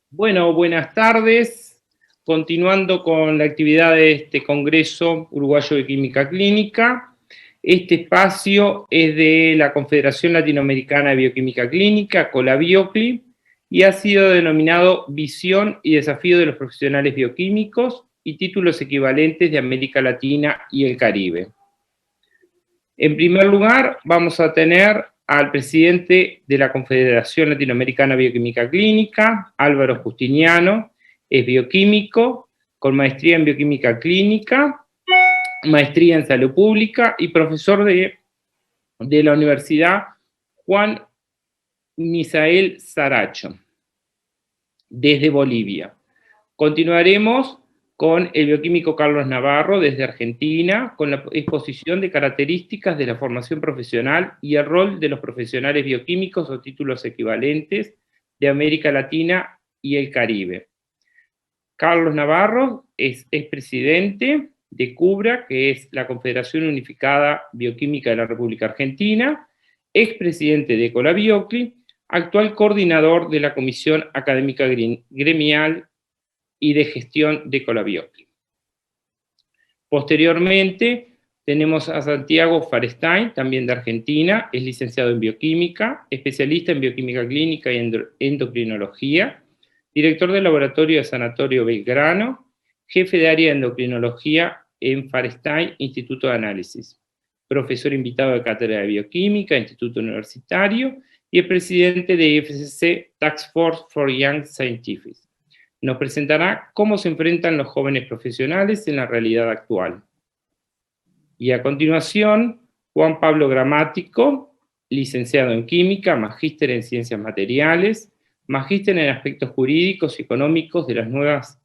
Bueno, buenas tardes. Continuando con la actividad de este Congreso Uruguayo de Química Clínica. Este espacio es de la Confederación Latinoamericana de Bioquímica Clínica, COLABIOCLI, y ha sido denominado Visión y Desafío de los Profesionales Bioquímicos y títulos equivalentes de América Latina y el Caribe. En primer lugar, vamos a tener al presidente de la Confederación Latinoamericana de Bioquímica Clínica, Álvaro Justiniano. Es bioquímico, con maestría en bioquímica clínica, maestría en salud pública y profesor de la Universidad Juan Misael Saracho, desde Bolivia. Continuaremos con el bioquímico Carlos Navarro, desde Argentina, con la exposición de características de la formación profesional y el rol de los profesionales bioquímicos o títulos equivalentes de América Latina y el Caribe. Carlos Navarro es presidente de CUBRA, que es la Confederación Unificada Bioquímica de la República Argentina, expresidente de COLABIOCLI, actual coordinador de la Comisión Académica Gremial y de Gestión de COLABIOCLI. Posteriormente tenemos a Santiago Farestain, también de Argentina, es licenciado en bioquímica, especialista en bioquímica clínica y endocrinología, director del laboratorio de Sanatorio Belgrano, jefe de área de endocrinología en Farestain Instituto de Análisis, profesor invitado de cátedra de bioquímica, Instituto Universitario, y el presidente de IFCC Task Force for Young Scientific. Nos presentará cómo se enfrentan los jóvenes profesionales en la realidad actual. Y a continuación, Juan Pablo Gramático, licenciado en Química, magíster en Ciencias Materiales, magíster en Aspectos Jurídicos y Económicos de las Nuevas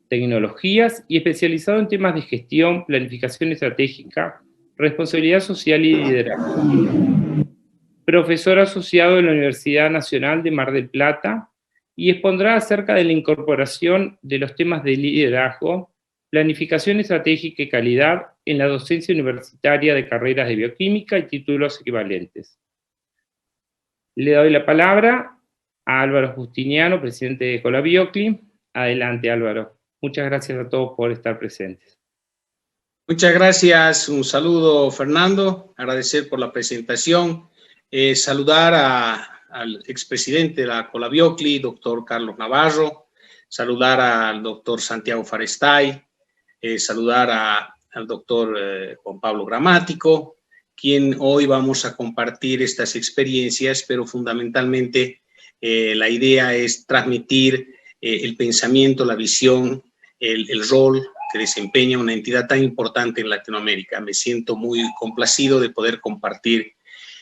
Tecnologías y especializado en temas de gestión, planificación estratégica, responsabilidad social y liderazgo. Profesor asociado en la Universidad Nacional de Mar del Plata, y expondrá acerca de la incorporación de los temas de liderazgo, planificación estratégica y calidad en la docencia universitaria de carreras de bioquímica y títulos equivalentes. Le doy la palabra a Álvaro Justiniano, presidente de COLABIOCLI. Adelante, Álvaro. Muchas gracias a todos por estar presentes. Muchas gracias. Un saludo, Fernando. Agradecer por la presentación. Saludar al expresidente de la COLABIOCLI, doctor Carlos Navarro, saludar al doctor Santiago Farestain, saludar al doctor Juan Pablo Gramático, quien hoy vamos a compartir estas experiencias, pero fundamentalmente la idea es transmitir el pensamiento, la visión, el rol que desempeña una entidad tan importante en Latinoamérica. Me siento muy complacido de poder compartir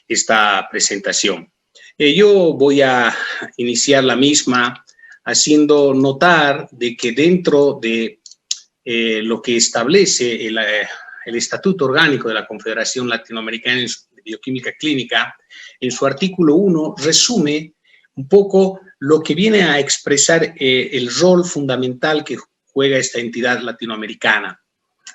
esta presentación. Yo voy a iniciar la misma haciendo notar de que dentro de lo que establece el Estatuto Orgánico de la Confederación Latinoamericana de Bioquímica Clínica, en su artículo 1 resume un poco lo que viene a expresar el rol fundamental que juega esta entidad latinoamericana.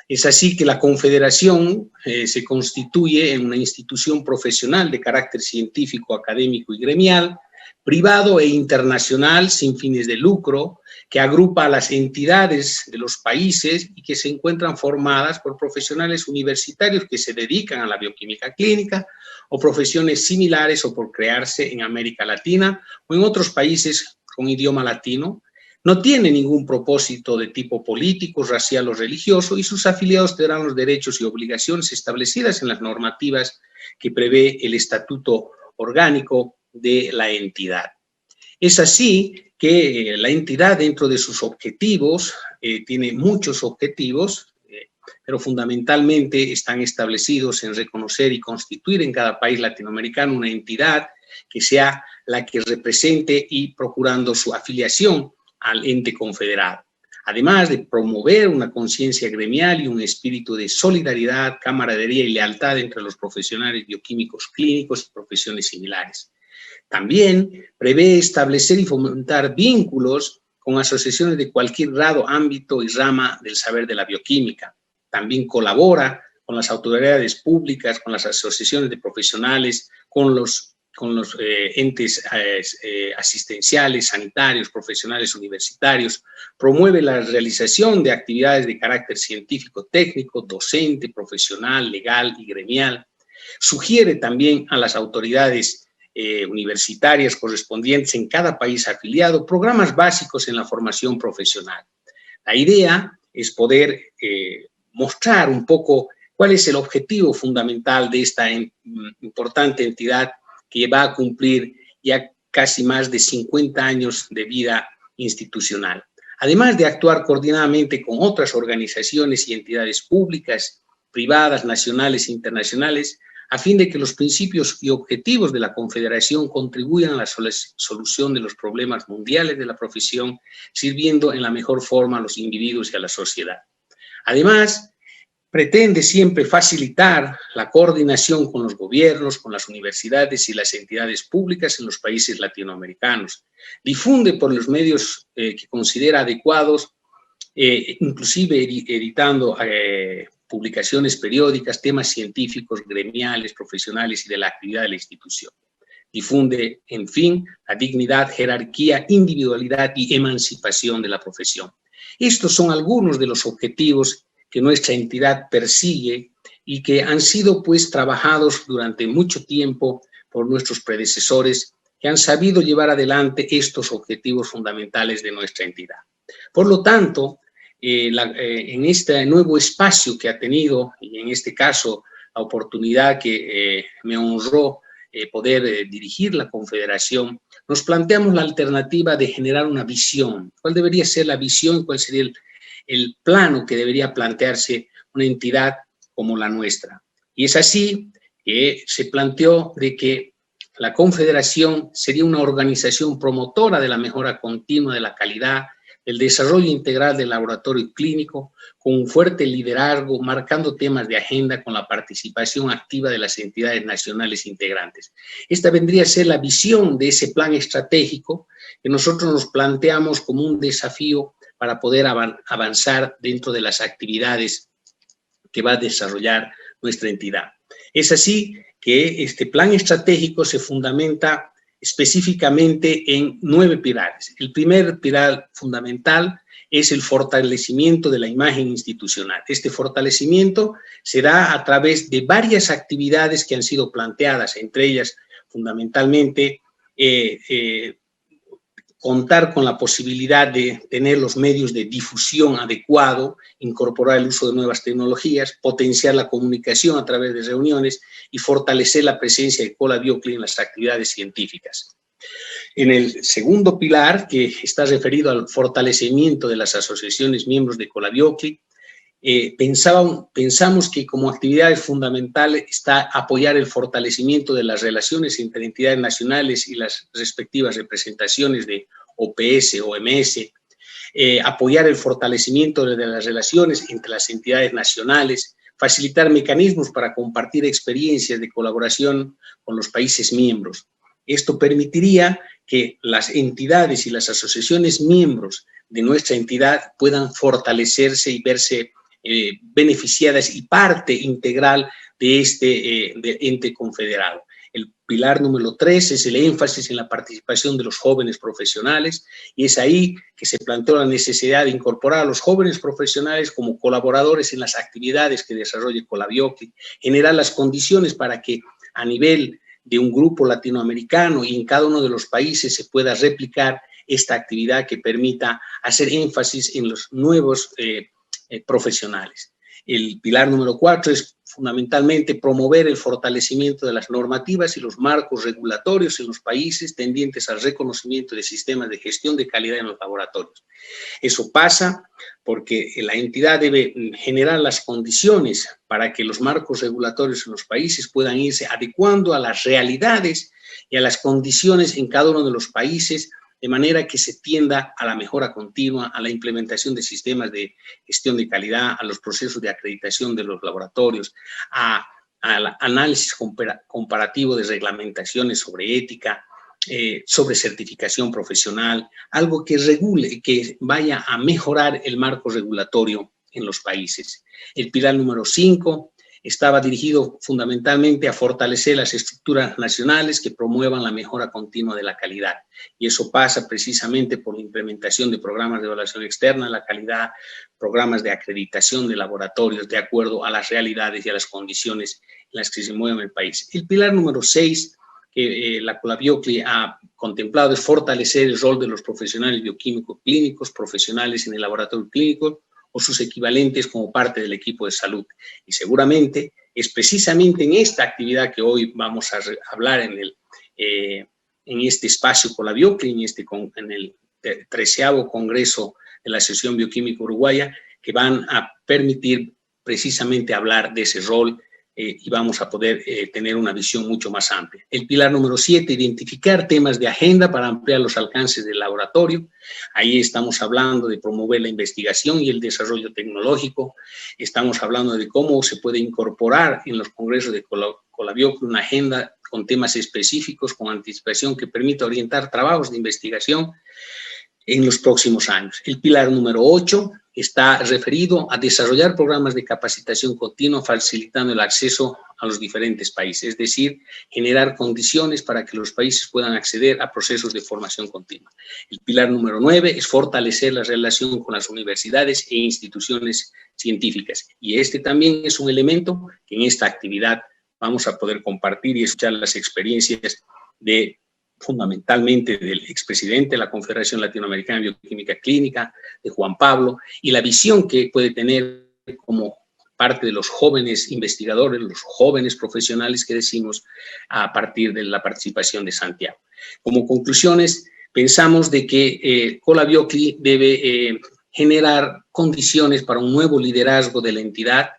Es así que la Confederación se constituye en una institución profesional de carácter científico, académico y gremial, privado e internacional sin fines de lucro, que agrupa a las entidades de los países y que se encuentran formadas por profesionales universitarios que se dedican a la bioquímica clínica o profesiones similares o por crearse en América Latina o en otros países con idioma latino. No tiene ningún propósito de tipo político, racial o religioso y sus afiliados tendrán los derechos y obligaciones establecidas en las normativas que prevé el Estatuto Orgánico de la entidad. Es así que la entidad dentro de sus objetivos, tiene muchos objetivos, pero fundamentalmente están establecidos en reconocer y constituir en cada país latinoamericano una entidad que sea la que represente y procurando su afiliación al ente confederado, además de promover una conciencia gremial y un espíritu de solidaridad, camaradería y lealtad entre los profesionales bioquímicos clínicos y profesiones similares. También prevé establecer y fomentar vínculos con asociaciones de cualquier grado, ámbito y rama del saber de la bioquímica. También colabora con las autoridades públicas, con las asociaciones de profesionales, con con los entes asistenciales, sanitarios, profesionales universitarios, promueve la realización de actividades de carácter científico, técnico, docente, profesional, legal y gremial. Sugiere también a las autoridades universitarias correspondientes en cada país afiliado programas básicos en la formación profesional. La idea es poder mostrar un poco cuál es el objetivo fundamental de esta importante entidad que va a cumplir ya casi más de 50 años de vida institucional. Además de actuar coordinadamente con otras organizaciones y entidades públicas, privadas, nacionales e internacionales, a fin de que los principios y objetivos de la Confederación contribuyan a la solución de los problemas mundiales de la profesión, sirviendo en la mejor forma a los individuos y a la sociedad. Además, pretende siempre facilitar la coordinación con los gobiernos, con las universidades y las entidades públicas en los países latinoamericanos. Difunde por los medios que considera adecuados, inclusive editando publicaciones periódicas, temas científicos, gremiales, profesionales y de la actividad de la institución. Difunde, en fin, la dignidad, jerarquía, individualidad y emancipación de la profesión. Estos son algunos de los objetivos que nuestra entidad persigue y que han sido pues trabajados durante mucho tiempo por nuestros predecesores que han sabido llevar adelante estos objetivos fundamentales de nuestra entidad. Por lo tanto, en este nuevo espacio que ha tenido, y en este caso la oportunidad que me honró poder dirigir la Confederación, nos planteamos la alternativa de generar una visión. ¿Cuál debería ser la visión? ¿Cuál sería el plano que debería plantearse una entidad como la nuestra? Y es así que se planteó de que la Confederación sería una organización promotora de la mejora continua de la calidad, el desarrollo integral del laboratorio clínico, con un fuerte liderazgo, marcando temas de agenda con la participación activa de las entidades nacionales integrantes. Esta vendría a ser la visión de ese plan estratégico que nosotros nos planteamos como un desafío para poder avanzar dentro de las actividades que va a desarrollar nuestra entidad. Es así que este plan estratégico se fundamenta específicamente en 9 pilares. El primer pilar fundamental es el fortalecimiento de la imagen institucional. Este fortalecimiento será a través de varias actividades que han sido planteadas, entre ellas fundamentalmente contar con la posibilidad de tener los medios de difusión adecuado, incorporar el uso de nuevas tecnologías, potenciar la comunicación a través de reuniones y fortalecer la presencia de Colabiocli en las actividades científicas. En el segundo pilar, que está referido al fortalecimiento de las asociaciones miembros de Colabiocli, pensamos que como actividad fundamental está apoyar el fortalecimiento de las relaciones entre entidades nacionales y las respectivas representaciones de OPS, OMS, apoyar el fortalecimiento de las relaciones entre las entidades nacionales, facilitar mecanismos para compartir experiencias de colaboración con los países miembros. Esto permitiría que las entidades y las asociaciones miembros de nuestra entidad puedan fortalecerse y verse beneficiadas y parte integral de este ente confederado. El pilar número 3 es el énfasis en la participación de los jóvenes profesionales, y es ahí que se planteó la necesidad de incorporar a los jóvenes profesionales como colaboradores en las actividades que desarrolle Colabiocli, generar las condiciones para que a nivel de un grupo latinoamericano y en cada uno de los países se pueda replicar esta actividad que permita hacer énfasis en los nuevos profesionales. El pilar número 4 es fundamentalmente promover el fortalecimiento de las normativas y los marcos regulatorios en los países tendientes al reconocimiento de sistemas de gestión de calidad en los laboratorios. Eso pasa porque la entidad debe generar las condiciones para que los marcos regulatorios en los países puedan irse adecuando a las realidades y a las condiciones en cada uno de los países, de manera que se tienda a la mejora continua, a la implementación de sistemas de gestión de calidad, a los procesos de acreditación de los laboratorios, al análisis comparativo de reglamentaciones sobre ética, sobre certificación profesional, algo que regule, que vaya a mejorar el marco regulatorio en los países. El pilar número 5 estaba dirigido fundamentalmente a fortalecer las estructuras nacionales que promuevan la mejora continua de la calidad. Y eso pasa precisamente por la implementación de programas de evaluación externa de la calidad, programas de acreditación de laboratorios de acuerdo a las realidades y a las condiciones en las que se mueve el país. El pilar número 6 que la Colabiocli ha contemplado es fortalecer el rol de los profesionales bioquímicos clínicos, profesionales en el laboratorio clínico o sus equivalentes como parte del equipo de salud. Y seguramente es precisamente en esta actividad que hoy vamos a hablar en este espacio Colabiocli, en el 13º Congreso de la Asociación Bioquímica Uruguaya, que van a permitir precisamente hablar de ese rol y vamos a poder tener una visión mucho más amplia. El pilar número 7, identificar temas de agenda para ampliar los alcances del laboratorio. Ahí estamos hablando de promover la investigación y el desarrollo tecnológico. Estamos hablando de cómo se puede incorporar en los congresos de Colabiocli una agenda con temas específicos, con anticipación que permita orientar trabajos de investigación en los próximos años. El pilar número 8 está referido a desarrollar programas de capacitación continua, facilitando el acceso a los diferentes países, es decir, generar condiciones para que los países puedan acceder a procesos de formación continua. El pilar número 9 es fortalecer la relación con las universidades e instituciones científicas, y este también es un elemento que en esta actividad vamos a poder compartir y escuchar las experiencias fundamentalmente del expresidente de la Confederación Latinoamericana de Bioquímica Clínica, de Juan Pablo, y la visión que puede tener como parte de los jóvenes investigadores, los jóvenes profesionales que decimos a partir de la participación de Santiago. Como conclusiones, pensamos de que Colabiocli debe generar condiciones para un nuevo liderazgo de la entidad,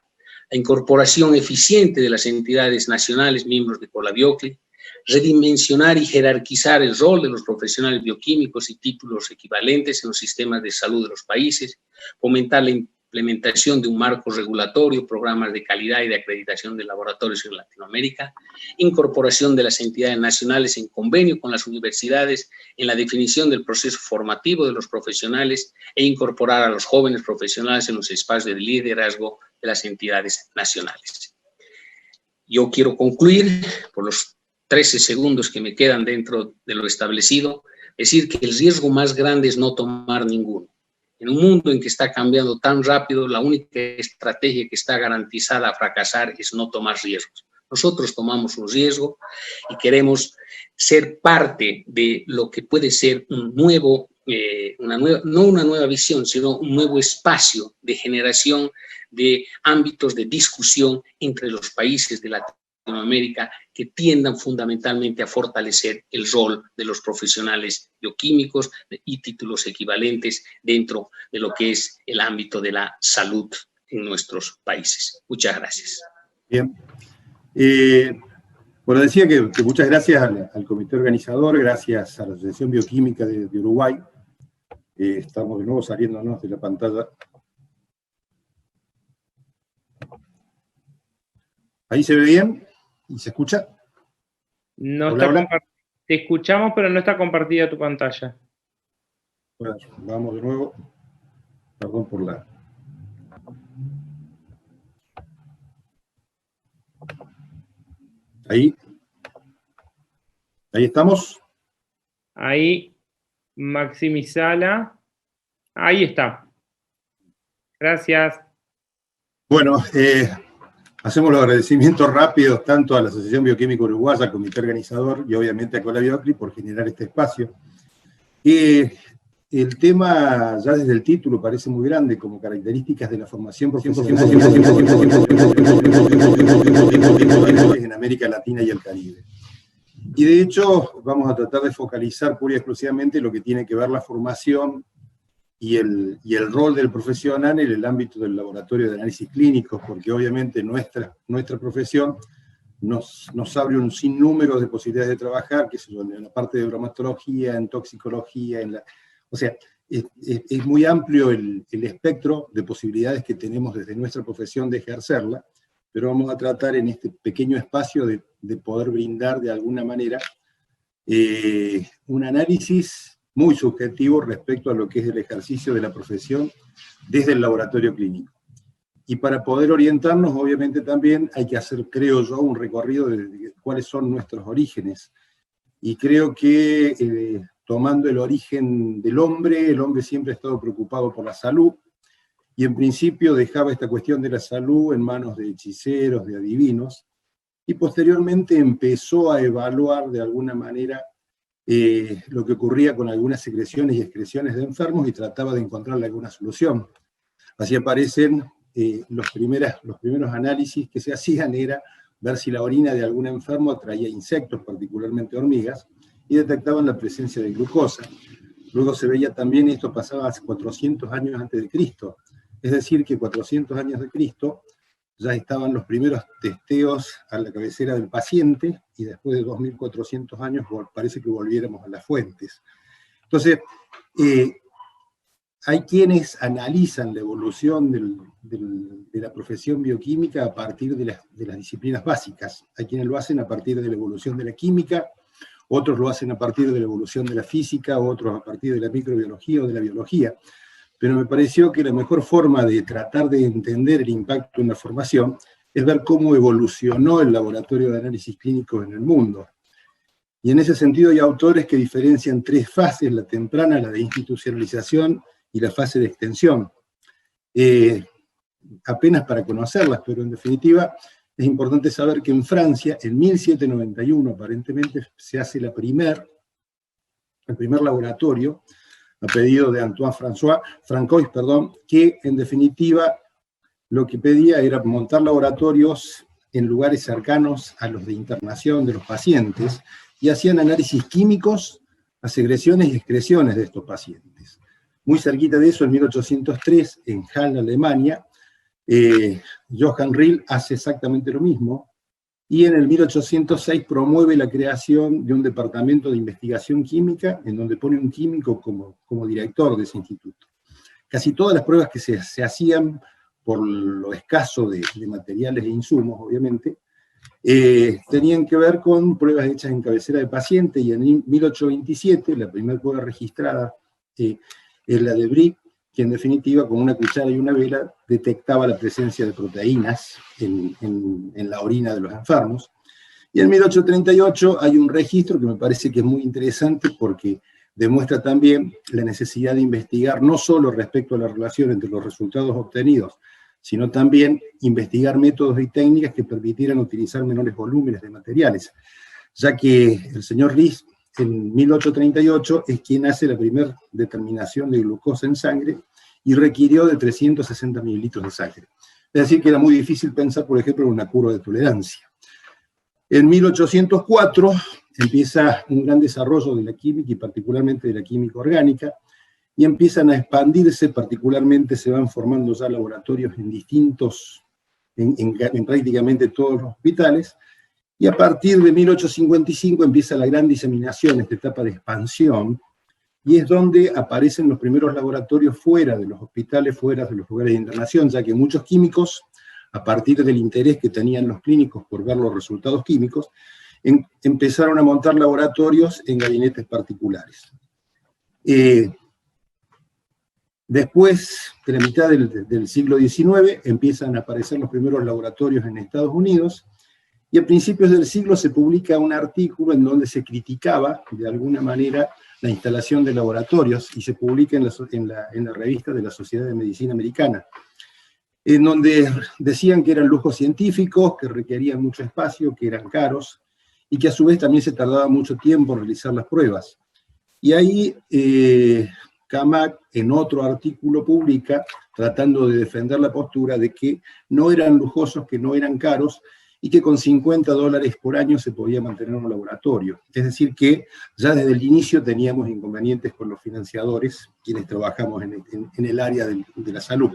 la incorporación eficiente de las entidades nacionales miembros de Colabiocli, redimensionar y jerarquizar el rol de los profesionales bioquímicos y títulos equivalentes en los sistemas de salud de los países, fomentar la implementación de un marco regulatorio, programas de calidad y de acreditación de laboratorios en Latinoamérica, incorporación de las entidades nacionales en convenio con las universidades en la definición del proceso formativo de los profesionales e incorporar a los jóvenes profesionales en los espacios de liderazgo de las entidades nacionales. Yo quiero concluir por los 13 segundos que me quedan dentro de lo establecido, decir que el riesgo más grande es no tomar ninguno. En un mundo en que está cambiando tan rápido, la única estrategia que está garantizada a fracasar es no tomar riesgos. Nosotros tomamos un riesgo y queremos ser parte de lo que puede ser un nuevo, no una nueva visión, sino un nuevo espacio de generación de ámbitos de discusión entre los países de Latinoamérica que tiendan fundamentalmente a fortalecer el rol de los profesionales bioquímicos y títulos equivalentes dentro de lo que es el ámbito de la salud en nuestros países. Muchas gracias. Bien. Bueno, decía que muchas gracias al comité organizador, gracias a la Asociación Bioquímica de Uruguay. Estamos de nuevo saliéndonos de la pantalla. ¿Ahí se ve bien? ¿Y se escucha? No está te escuchamos, pero no está compartida tu pantalla. Bueno, vamos de nuevo. Perdón por la... Ahí. Ahí estamos. Ahí. Maximizala. Ahí está. Gracias. Bueno, hacemos los agradecimientos rápidos tanto a la Asociación Bioquímica Uruguaya, al comité organizador y obviamente a Colabiocli por generar este espacio. El tema, ya desde el título, parece muy grande, como características de la formación profesional en América Latina y el Caribe. Y de hecho, vamos a tratar de focalizar pura y exclusivamente lo que tiene que ver la formación y el rol del profesional en el ámbito del laboratorio de análisis clínicos, porque obviamente nuestra profesión nos abre un sinnúmero de posibilidades de trabajar, que se en la parte de bromatología, en toxicología, o sea, es muy amplio el espectro de posibilidades que tenemos desde nuestra profesión de ejercerla, pero vamos a tratar en este pequeño espacio de poder brindar de alguna manera un análisis muy subjetivo respecto a lo que es el ejercicio de la profesión desde el laboratorio clínico. Y para poder orientarnos, obviamente también hay que hacer, creo yo, un recorrido de cuáles son nuestros orígenes. Y creo que tomando el origen del hombre, el hombre siempre ha estado preocupado por la salud, y en principio dejaba esta cuestión de la salud en manos de hechiceros, de adivinos, y posteriormente empezó a evaluar de alguna manera lo que ocurría con algunas secreciones y excreciones de enfermos y trataba de encontrarle alguna solución. Así aparecen los primeros análisis que se hacían era ver si la orina de algún enfermo atraía insectos, particularmente hormigas, y detectaban la presencia de glucosa. Luego se veía también, esto pasaba hace 400 años antes de Cristo, es decir, que 400 años de Cristo ya estaban los primeros testeos a la cabecera del paciente, y después de 2400 años parece que volviéramos a las fuentes. Entonces, hay quienes analizan la evolución de la profesión bioquímica a partir de las disciplinas básicas. Hay quienes lo hacen a partir de la evolución de la química, otros lo hacen a partir de la evolución de la física, otros a partir de la microbiología o de la biología. Pero me pareció que la mejor forma de tratar de entender el impacto en la formación es ver cómo evolucionó el laboratorio de análisis clínicos en el mundo. Y en ese sentido hay autores que diferencian tres fases: la temprana, la de institucionalización y la fase de extensión. Apenas para conocerlas, pero en definitiva es importante saber que en Francia, en 1791 aparentemente, se hace el primer laboratorio, a pedido de Antoine Francois, que en definitiva lo que pedía era montar laboratorios en lugares cercanos a los de internación de los pacientes, y hacían análisis químicos a secreciones y excreciones de estos pacientes. Muy cerquita de eso, en 1803, en Halle, Alemania, Johann Riehl hace exactamente lo mismo, y en el 1806 promueve la creación de un departamento de investigación química, en donde pone un químico como director de ese instituto. Casi todas las pruebas que se hacían, por lo escaso de materiales e insumos, obviamente, tenían que ver con pruebas hechas en cabecera de paciente, y en 1827, la primera prueba registrada es la de Brie, que en definitiva, con una cuchara y una vela, detectaba la presencia de proteínas en la orina de los enfermos. Y en 1838 hay un registro que me parece que es muy interesante, porque demuestra también la necesidad de investigar no solo respecto a la relación entre los resultados obtenidos, sino también investigar métodos y técnicas que permitieran utilizar menores volúmenes de materiales, ya que el señor Riis, en 1838, es quien hace la primera determinación de glucosa en sangre y requirió de 360 mililitros de sangre. Es decir, que era muy difícil pensar, por ejemplo, en una curva de tolerancia. En 1804 empieza un gran desarrollo de la química, y particularmente de la química orgánica, y empiezan a expandirse, particularmente se van formando ya laboratorios en prácticamente todos los hospitales, y a partir de 1855 empieza la gran diseminación, esta etapa de expansión, y es donde aparecen los primeros laboratorios fuera de los hospitales, fuera de los lugares de internación, ya que muchos químicos, a partir del interés que tenían los clínicos por ver los resultados químicos, empezaron a montar laboratorios en gabinetes particulares. Después de la mitad del siglo XIX empiezan a aparecer los primeros laboratorios en Estados Unidos, y a principios del siglo se publica un artículo en donde se criticaba, de alguna manera, la instalación de laboratorios, y se publica en la revista de la Sociedad de Medicina Americana, en donde decían que eran lujos científicos, que requerían mucho espacio, que eran caros, y que a su vez también se tardaba mucho tiempo en realizar las pruebas. Y ahí Camac, en otro artículo, publica, tratando de defender la postura de que no eran lujosos, que no eran caros, y que con $50 por año se podía mantener un laboratorio. Es decir, que ya desde el inicio teníamos inconvenientes con los financiadores, quienes trabajamos en el área de la salud.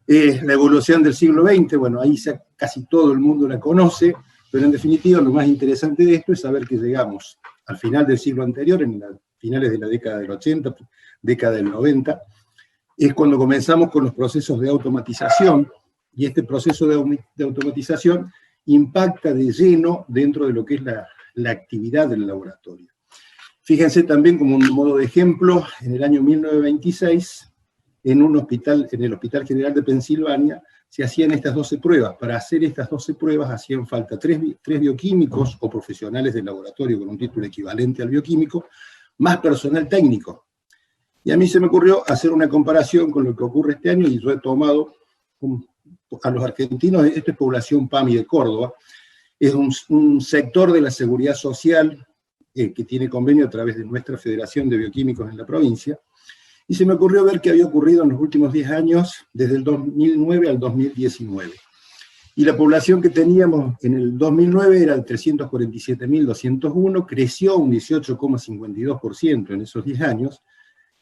La evolución del siglo XX, bueno, ahí casi todo el mundo la conoce, pero en definitiva lo más interesante de esto es saber que llegamos al final del siglo anterior, en las finales de la década del 80, década del 90, es cuando comenzamos con los procesos de automatización, y este proceso de automatización impacta de lleno dentro de lo que es la actividad del laboratorio. Fíjense también, como un modo de ejemplo, en el año 1926, en un hospital, en el Hospital General de Pensilvania, se hacían estas 12 pruebas. Para hacer estas 12 pruebas hacían falta 3 bioquímicos o profesionales del laboratorio con un título equivalente al bioquímico, más personal técnico. Y a mí se me ocurrió hacer una comparación con lo que ocurre este año, y yo he tomado a los argentinos, esto es población PAMI de Córdoba, es un sector de la seguridad social que tiene convenio a través de nuestra Federación de Bioquímicos en la provincia, y se me ocurrió ver qué había ocurrido en los últimos 10 años, desde el 2009 al 2019. Y la población que teníamos en el 2009 era de 347.201, creció un 18,52% en esos 10 años.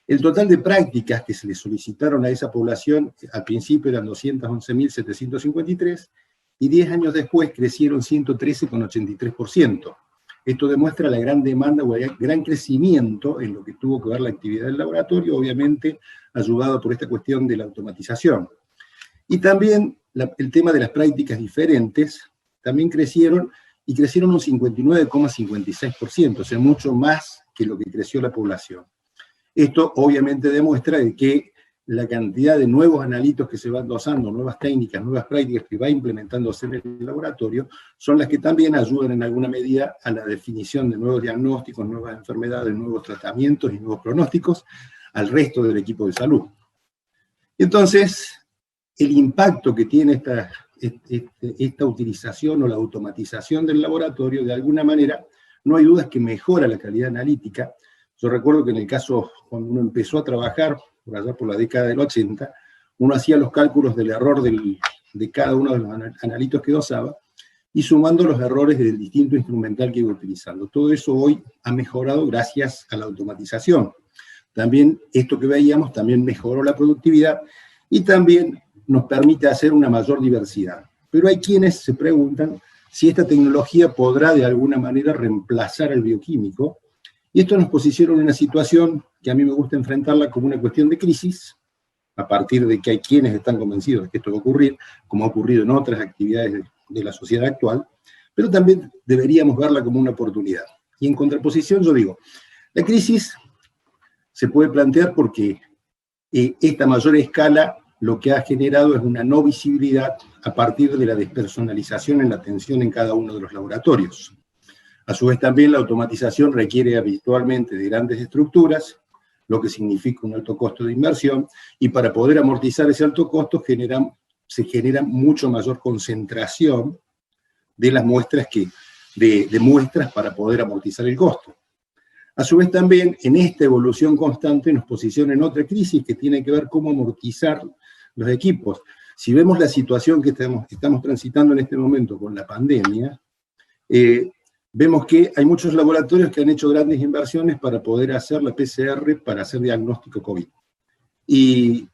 El total de prácticas que se le solicitaron a esa población al principio eran 211.753, y 10 años después crecieron 113,83%. Esto demuestra la gran demanda o el gran crecimiento en lo que tuvo que ver la actividad del laboratorio, obviamente ayudado por esta cuestión de la automatización. Y también el tema de las prácticas diferentes, también crecieron, y crecieron un 59,56%, o sea, mucho más que lo que creció la población. Esto obviamente demuestra de que la cantidad de nuevos analitos que se van dosando, nuevas técnicas, nuevas prácticas que va implementándose en el laboratorio, son las que también ayudan en alguna medida a la definición de nuevos diagnósticos, nuevas enfermedades, nuevos tratamientos y nuevos pronósticos al resto del equipo de salud. Entonces, el impacto que tiene esta utilización o la automatización del laboratorio, de alguna manera, no hay dudas que mejora la calidad analítica. Yo recuerdo que en el caso, cuando uno empezó a trabajar, por allá por la década del 80, uno hacía los cálculos del error de cada uno de los analitos que dosaba, y sumando los errores del distinto instrumental que iba utilizando. Todo eso hoy ha mejorado gracias a la automatización. También esto que veíamos también mejoró la productividad, y también nos permite hacer una mayor diversidad. Pero hay quienes se preguntan si esta tecnología podrá de alguna manera reemplazar al bioquímico, y esto nos posiciona en una situación que a mí me gusta enfrentarla como una cuestión de crisis, a partir de que hay quienes están convencidos de que esto va a ocurrir, como ha ocurrido en otras actividades de la sociedad actual, pero también deberíamos verla como una oportunidad. Y en contraposición yo digo, la crisis se puede plantear porque esta mayor escala lo que ha generado es una no visibilidad a partir de la despersonalización en la atención en cada uno de los laboratorios. A su vez también la automatización requiere habitualmente de grandes estructuras, lo que significa un alto costo de inversión, y para poder amortizar ese alto costo se genera mucho mayor concentración de las muestras, de muestras para poder amortizar el costo. A su vez también, en esta evolución constante nos posiciona en otra crisis que tiene que ver cómo amortizar los equipos. Si vemos la situación que estamos transitando en este momento con la pandemia, vemos que hay muchos laboratorios que han hecho grandes inversiones para poder hacer la PCR, para hacer diagnóstico COVID. Y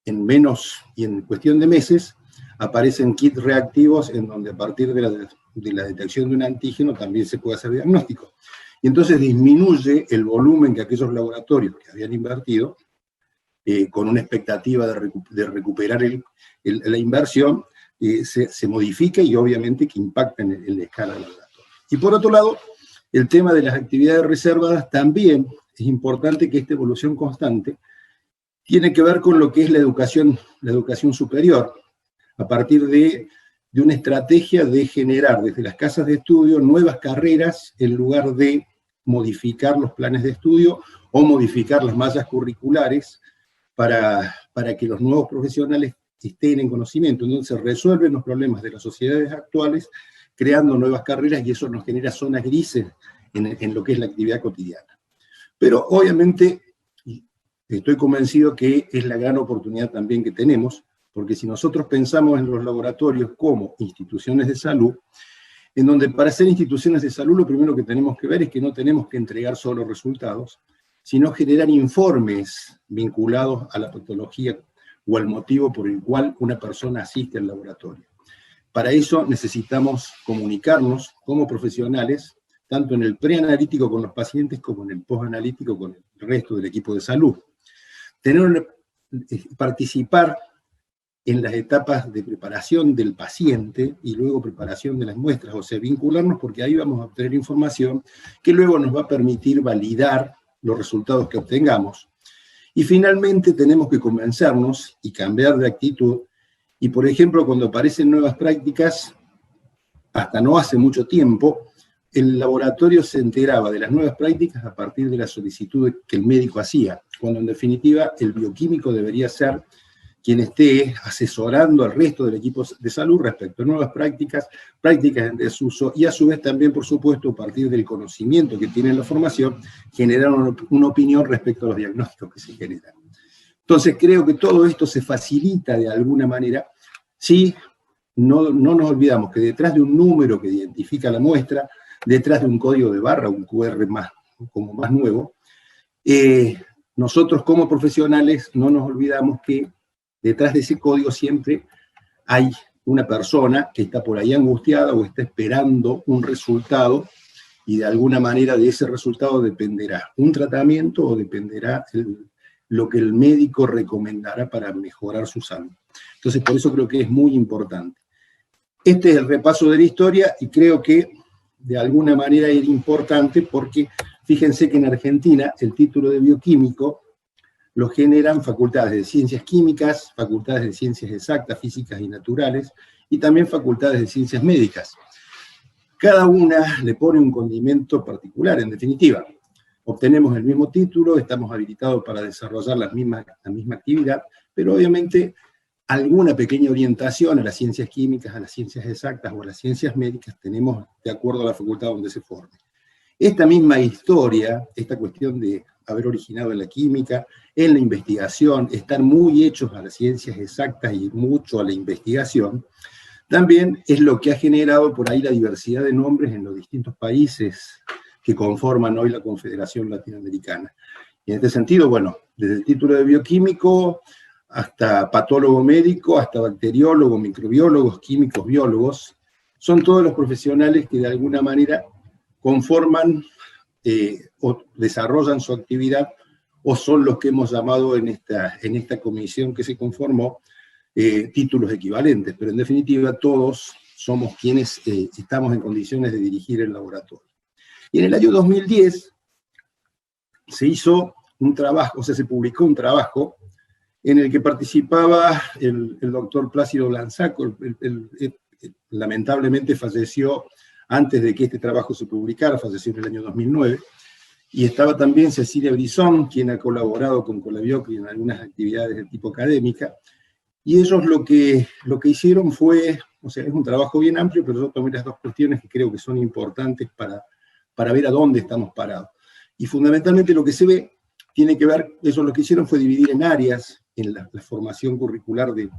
en cuestión de meses aparecen kits reactivos en donde a partir de la detección de un antígeno también se puede hacer diagnóstico. Y entonces disminuye el volumen que aquellos laboratorios que habían invertido, con una expectativa de recuperar la inversión, se modifica, y obviamente que impacta en la escala del laboratorio. Y por otro lado, el tema de las actividades reservadas también es importante, que esta evolución constante tiene que ver con lo que es la educación superior, a partir de una estrategia de generar desde las casas de estudio nuevas carreras en lugar de modificar los planes de estudio o modificar las mallas curriculares para que los nuevos profesionales estén en conocimiento. Entonces se resuelven los problemas de las sociedades actuales creando nuevas carreras, y eso nos genera zonas grises en lo que es la actividad cotidiana. Pero obviamente estoy convencido que es la gran oportunidad también que tenemos, porque si nosotros pensamos en los laboratorios como instituciones de salud, en donde para ser instituciones de salud lo primero que tenemos que ver es que no tenemos que entregar solo resultados, sino generar informes vinculados a la patología o al motivo por el cual una persona asiste al laboratorio. Para eso necesitamos comunicarnos como profesionales, tanto en el preanalítico con los pacientes como en el postanalítico con el resto del equipo de salud. Participar en las etapas de preparación del paciente y luego preparación de las muestras, o sea, vincularnos, porque ahí vamos a obtener información que luego nos va a permitir validar los resultados que obtengamos. Y finalmente tenemos que convencernos y cambiar de actitud. Y por ejemplo, cuando aparecen nuevas prácticas, hasta no hace mucho tiempo, el laboratorio se enteraba de las nuevas prácticas a partir de la solicitud que el médico hacía, cuando en definitiva el bioquímico debería ser quien esté asesorando al resto del equipo de salud respecto a nuevas prácticas, prácticas en desuso, y a su vez también, por supuesto, a partir del conocimiento que tiene la formación, generar una opinión respecto a los diagnósticos que se generan. Entonces creo que todo esto se facilita de alguna manera si no nos olvidamos que detrás de un número que identifica la muestra, detrás de un código de barra, un QR más nuevo, nosotros como profesionales no nos olvidamos que detrás de ese código siempre hay una persona que está por ahí angustiada o está esperando un resultado, y de alguna manera de ese resultado dependerá un tratamiento o dependerá lo que el médico recomendará para mejorar su salud. Entonces, por eso creo que es muy importante. Este es el repaso de la historia y creo que de alguna manera era importante porque fíjense que en Argentina el título de bioquímico lo generan facultades de ciencias químicas, facultades de ciencias exactas, físicas y naturales, y también facultades de ciencias médicas. Cada una le pone un condimento particular, en definitiva. Obtenemos el mismo título, estamos habilitados para desarrollar la misma actividad, pero obviamente alguna pequeña orientación a las ciencias químicas, a las ciencias exactas o a las ciencias médicas tenemos de acuerdo a la facultad donde se forme. Esta misma historia, esta cuestión de haber originado en la química, en la investigación, estar muy hechos a las ciencias exactas y mucho a la investigación, también es lo que ha generado por ahí la diversidad de nombres en los distintos países que conforman hoy la Confederación Latinoamericana. Y en este sentido, bueno, desde el título de bioquímico hasta patólogo médico, hasta bacteriólogos, microbiólogos, químicos, biólogos, son todos los profesionales que de alguna manera conforman o desarrollan su actividad, o son los que hemos llamado en esta comisión que se conformó títulos equivalentes, pero en definitiva todos somos quienes estamos en condiciones de dirigir el laboratorio. Y en el año 2010 se hizo un trabajo, o sea, se publicó un trabajo en el que participaba el doctor Plácido Blanzaco, lamentablemente falleció antes de que este trabajo se publicara, falleció en el año 2009, y estaba también Cecilia Brizón, quien ha colaborado con Colabiocli en algunas actividades de tipo académica, y ellos lo que hicieron fue, o sea, es un trabajo bien amplio, pero yo tomé las dos cuestiones que creo que son importantes para ver a dónde estamos parados. Y fundamentalmente lo que se ve tiene que ver, ellos lo que hicieron fue dividir en áreas, en la formación curricular de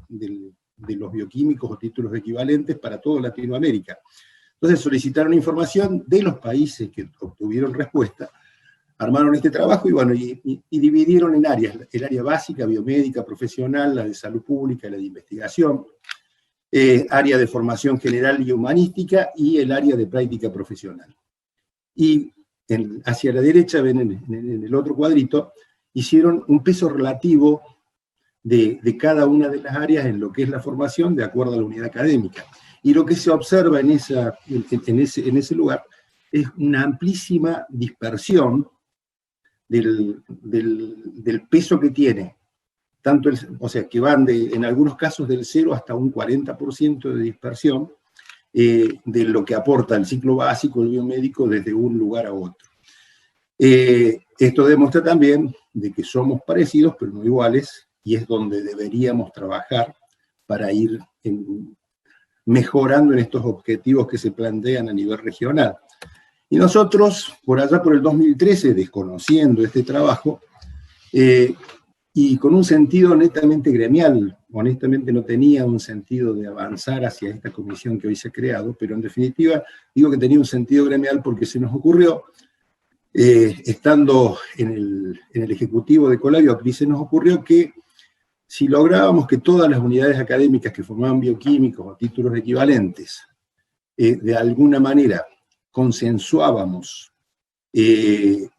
los bioquímicos o títulos equivalentes para toda Latinoamérica. Entonces solicitaron información de los países que obtuvieron respuesta, armaron este trabajo y bueno, y dividieron en áreas, el área básica, biomédica, profesional, la de salud pública, la de investigación, área de formación general y humanística y el área de práctica profesional. Y hacia la derecha, ven en el otro cuadrito, hicieron un peso relativo de cada una de las áreas en lo que es la formación de acuerdo a la unidad académica. Y lo que se observa en ese lugar es una amplísima dispersión del peso que tiene, tanto o sea, que van en algunos casos del 0 hasta un 40% de dispersión de lo que aporta el ciclo básico, el biomédico, desde un lugar a otro. Esto demuestra también de que somos parecidos, pero no iguales, y es donde deberíamos trabajar para ir mejorando en estos objetivos que se plantean a nivel regional. Y nosotros, por allá por el 2013, desconociendo este trabajo, y con un sentido netamente gremial, honestamente no tenía un sentido de avanzar hacia esta comisión que hoy se ha creado, pero en definitiva digo que tenía un sentido gremial porque se nos ocurrió, estando en el ejecutivo de Colabiocli, se nos ocurrió que si lográbamos que todas las unidades académicas que formaban bioquímicos o títulos equivalentes, de alguna manera consensuábamos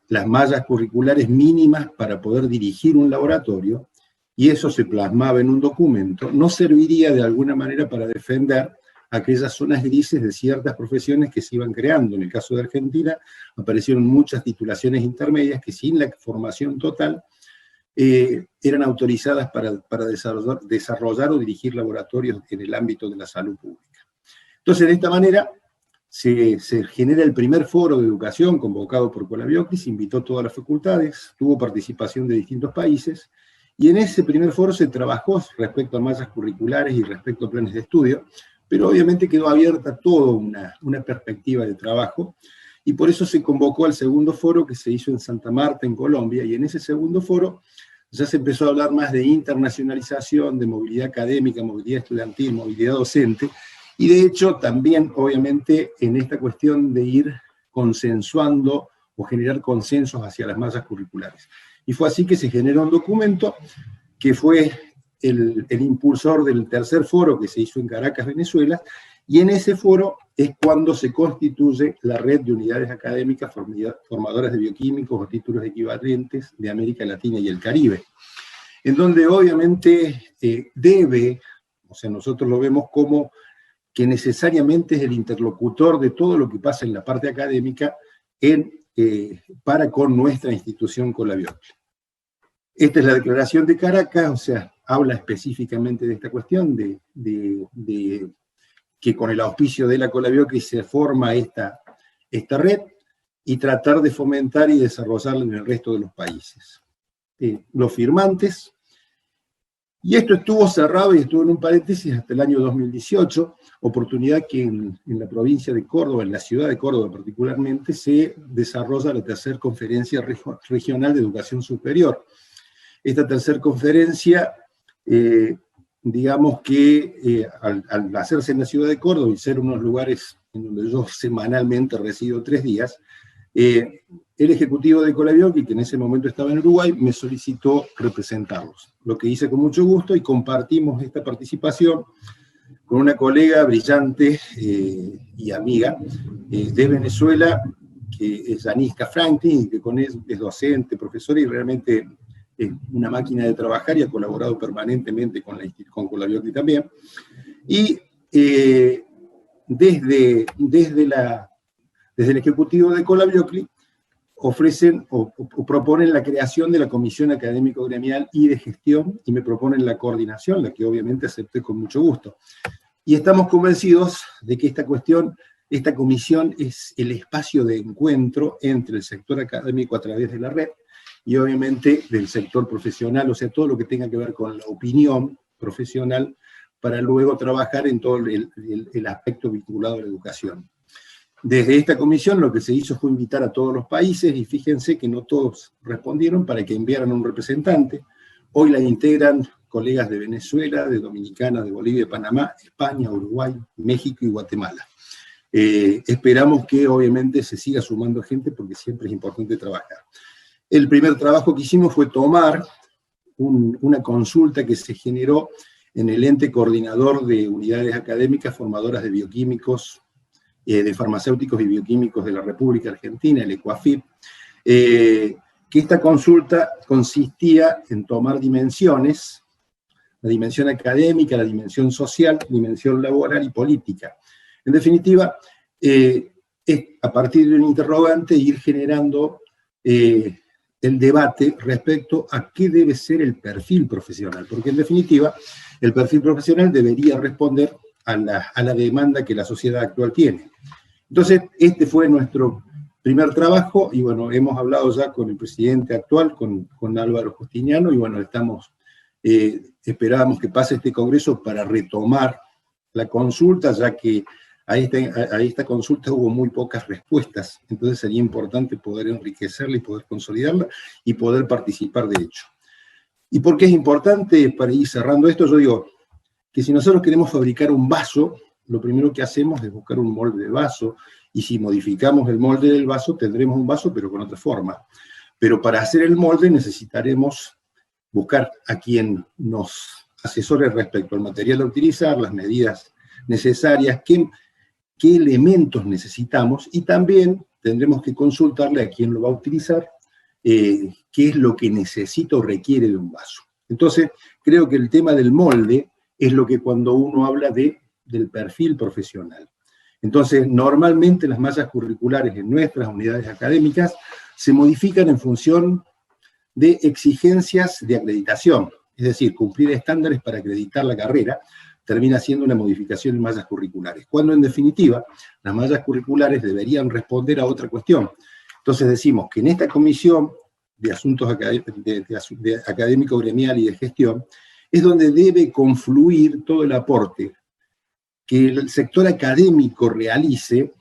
las mallas curriculares mínimas para poder dirigir un laboratorio, y eso se plasmaba en un documento, nos serviría de alguna manera para defender aquellas zonas grises de ciertas profesiones que se iban creando. En el caso de Argentina aparecieron muchas titulaciones intermedias que sin la formación total eran autorizadas para desarrollar o dirigir laboratorios en el ámbito de la salud pública. Entonces, de esta manera, se genera el primer foro de educación convocado por Colabiocli, se invitó a todas las facultades, tuvo participación de distintos países, y en ese primer foro se trabajó respecto a mallas curriculares y respecto a planes de estudio, pero obviamente quedó abierta toda una perspectiva de trabajo, y por eso se convocó al segundo foro que se hizo en Santa Marta, en Colombia, y en ese segundo foro ya se empezó a hablar más de internacionalización, de movilidad académica, movilidad estudiantil, movilidad docente, y de hecho también, obviamente, en esta cuestión de ir consensuando o generar consensos hacia las mallas curriculares. Y fue así que se generó un documento que fue el impulsor del tercer foro que se hizo en Caracas, Venezuela, y en ese foro es cuando se constituye la red de unidades académicas formadoras de bioquímicos o títulos equivalentes de América Latina y el Caribe, en donde obviamente o sea, nosotros lo vemos como que necesariamente es el interlocutor de todo lo que pasa en la parte académica para con nuestra institución Colabiocli. Esta es la declaración de Caracas, o sea, habla específicamente de esta cuestión, de que con el auspicio de la Colabiocli se forma esta red, y tratar de fomentar y desarrollarla en el resto de los países. Los firmantes, y esto estuvo cerrado y estuvo en un paréntesis hasta el año 2018, oportunidad que en la provincia de Córdoba, en la ciudad de Córdoba particularmente, se desarrolla la tercera conferencia regional de educación superior. Esta tercera conferencia, digamos que al hacerse en la ciudad de Córdoba y ser unos lugares en donde yo semanalmente resido 3 días, el ejecutivo de Colabiocli, que en ese momento estaba en Uruguay, me solicitó representarlos, lo que hice con mucho gusto, y compartimos esta participación con una colega brillante y amiga de Venezuela, que es Aniska Franklin, que con él es docente, profesora, y realmente es una máquina de trabajar, y ha colaborado permanentemente con Colabiocli también. Y desde el ejecutivo de Colabiocli ofrecen o proponen la creación de la Comisión Académico Gremial y de Gestión, y me proponen la coordinación, la que obviamente acepté con mucho gusto. Y estamos convencidos de que esta comisión es el espacio de encuentro entre el sector académico a través de la red, y obviamente del sector profesional, o sea, todo lo que tenga que ver con la opinión profesional, para luego trabajar en todo el aspecto vinculado a la educación. Desde esta comisión lo que se hizo fue invitar a todos los países, y fíjense que no todos respondieron para que enviaran un representante. Hoy la integran colegas de Venezuela, de Dominicana, de Bolivia, de Panamá, España, Uruguay, México y Guatemala. Esperamos que obviamente se siga sumando gente, porque siempre es importante trabajar. El primer trabajo que hicimos fue tomar una consulta que se generó en el ente coordinador de unidades académicas formadoras de bioquímicos, de farmacéuticos y bioquímicos de la República Argentina, el ECOAFIP, que esta consulta consistía en tomar dimensiones, la dimensión académica, la dimensión social, la dimensión laboral y política. En definitiva, es a partir de un interrogante ir generando el debate respecto a qué debe ser el perfil profesional, porque en definitiva el perfil profesional debería responder a la demanda que la sociedad actual tiene. Entonces, este fue nuestro primer trabajo, y bueno, hemos hablado ya con el presidente actual, con Álvaro Justiniano, y bueno, esperábamos que pase este congreso para retomar la consulta, ya que a esta consulta hubo muy pocas respuestas, entonces sería importante poder enriquecerla y poder consolidarla y poder participar de hecho. ¿Y por qué es importante? Para ir cerrando esto, yo digo que si nosotros queremos fabricar un vaso, lo primero que hacemos es buscar un molde de vaso, y si modificamos el molde del vaso, tendremos un vaso pero con otra forma. Pero para hacer el molde necesitaremos buscar a quien nos asesore respecto al material a utilizar, las medidas necesarias, qué elementos necesitamos, y también tendremos que consultarle a quién lo va a utilizar, qué es lo que necesita o requiere de un vaso. Entonces, creo que el tema del molde es lo que cuando uno habla del perfil profesional. Entonces, normalmente las mallas curriculares en nuestras unidades académicas se modifican en función de exigencias de acreditación, es decir, cumplir estándares para acreditar la carrera, termina siendo una modificación en mallas curriculares, cuando en definitiva las mallas curriculares deberían responder a otra cuestión. Entonces decimos que en esta comisión de asuntos de académico, gremial y de gestión, es donde debe confluir todo el aporte que el sector académico realice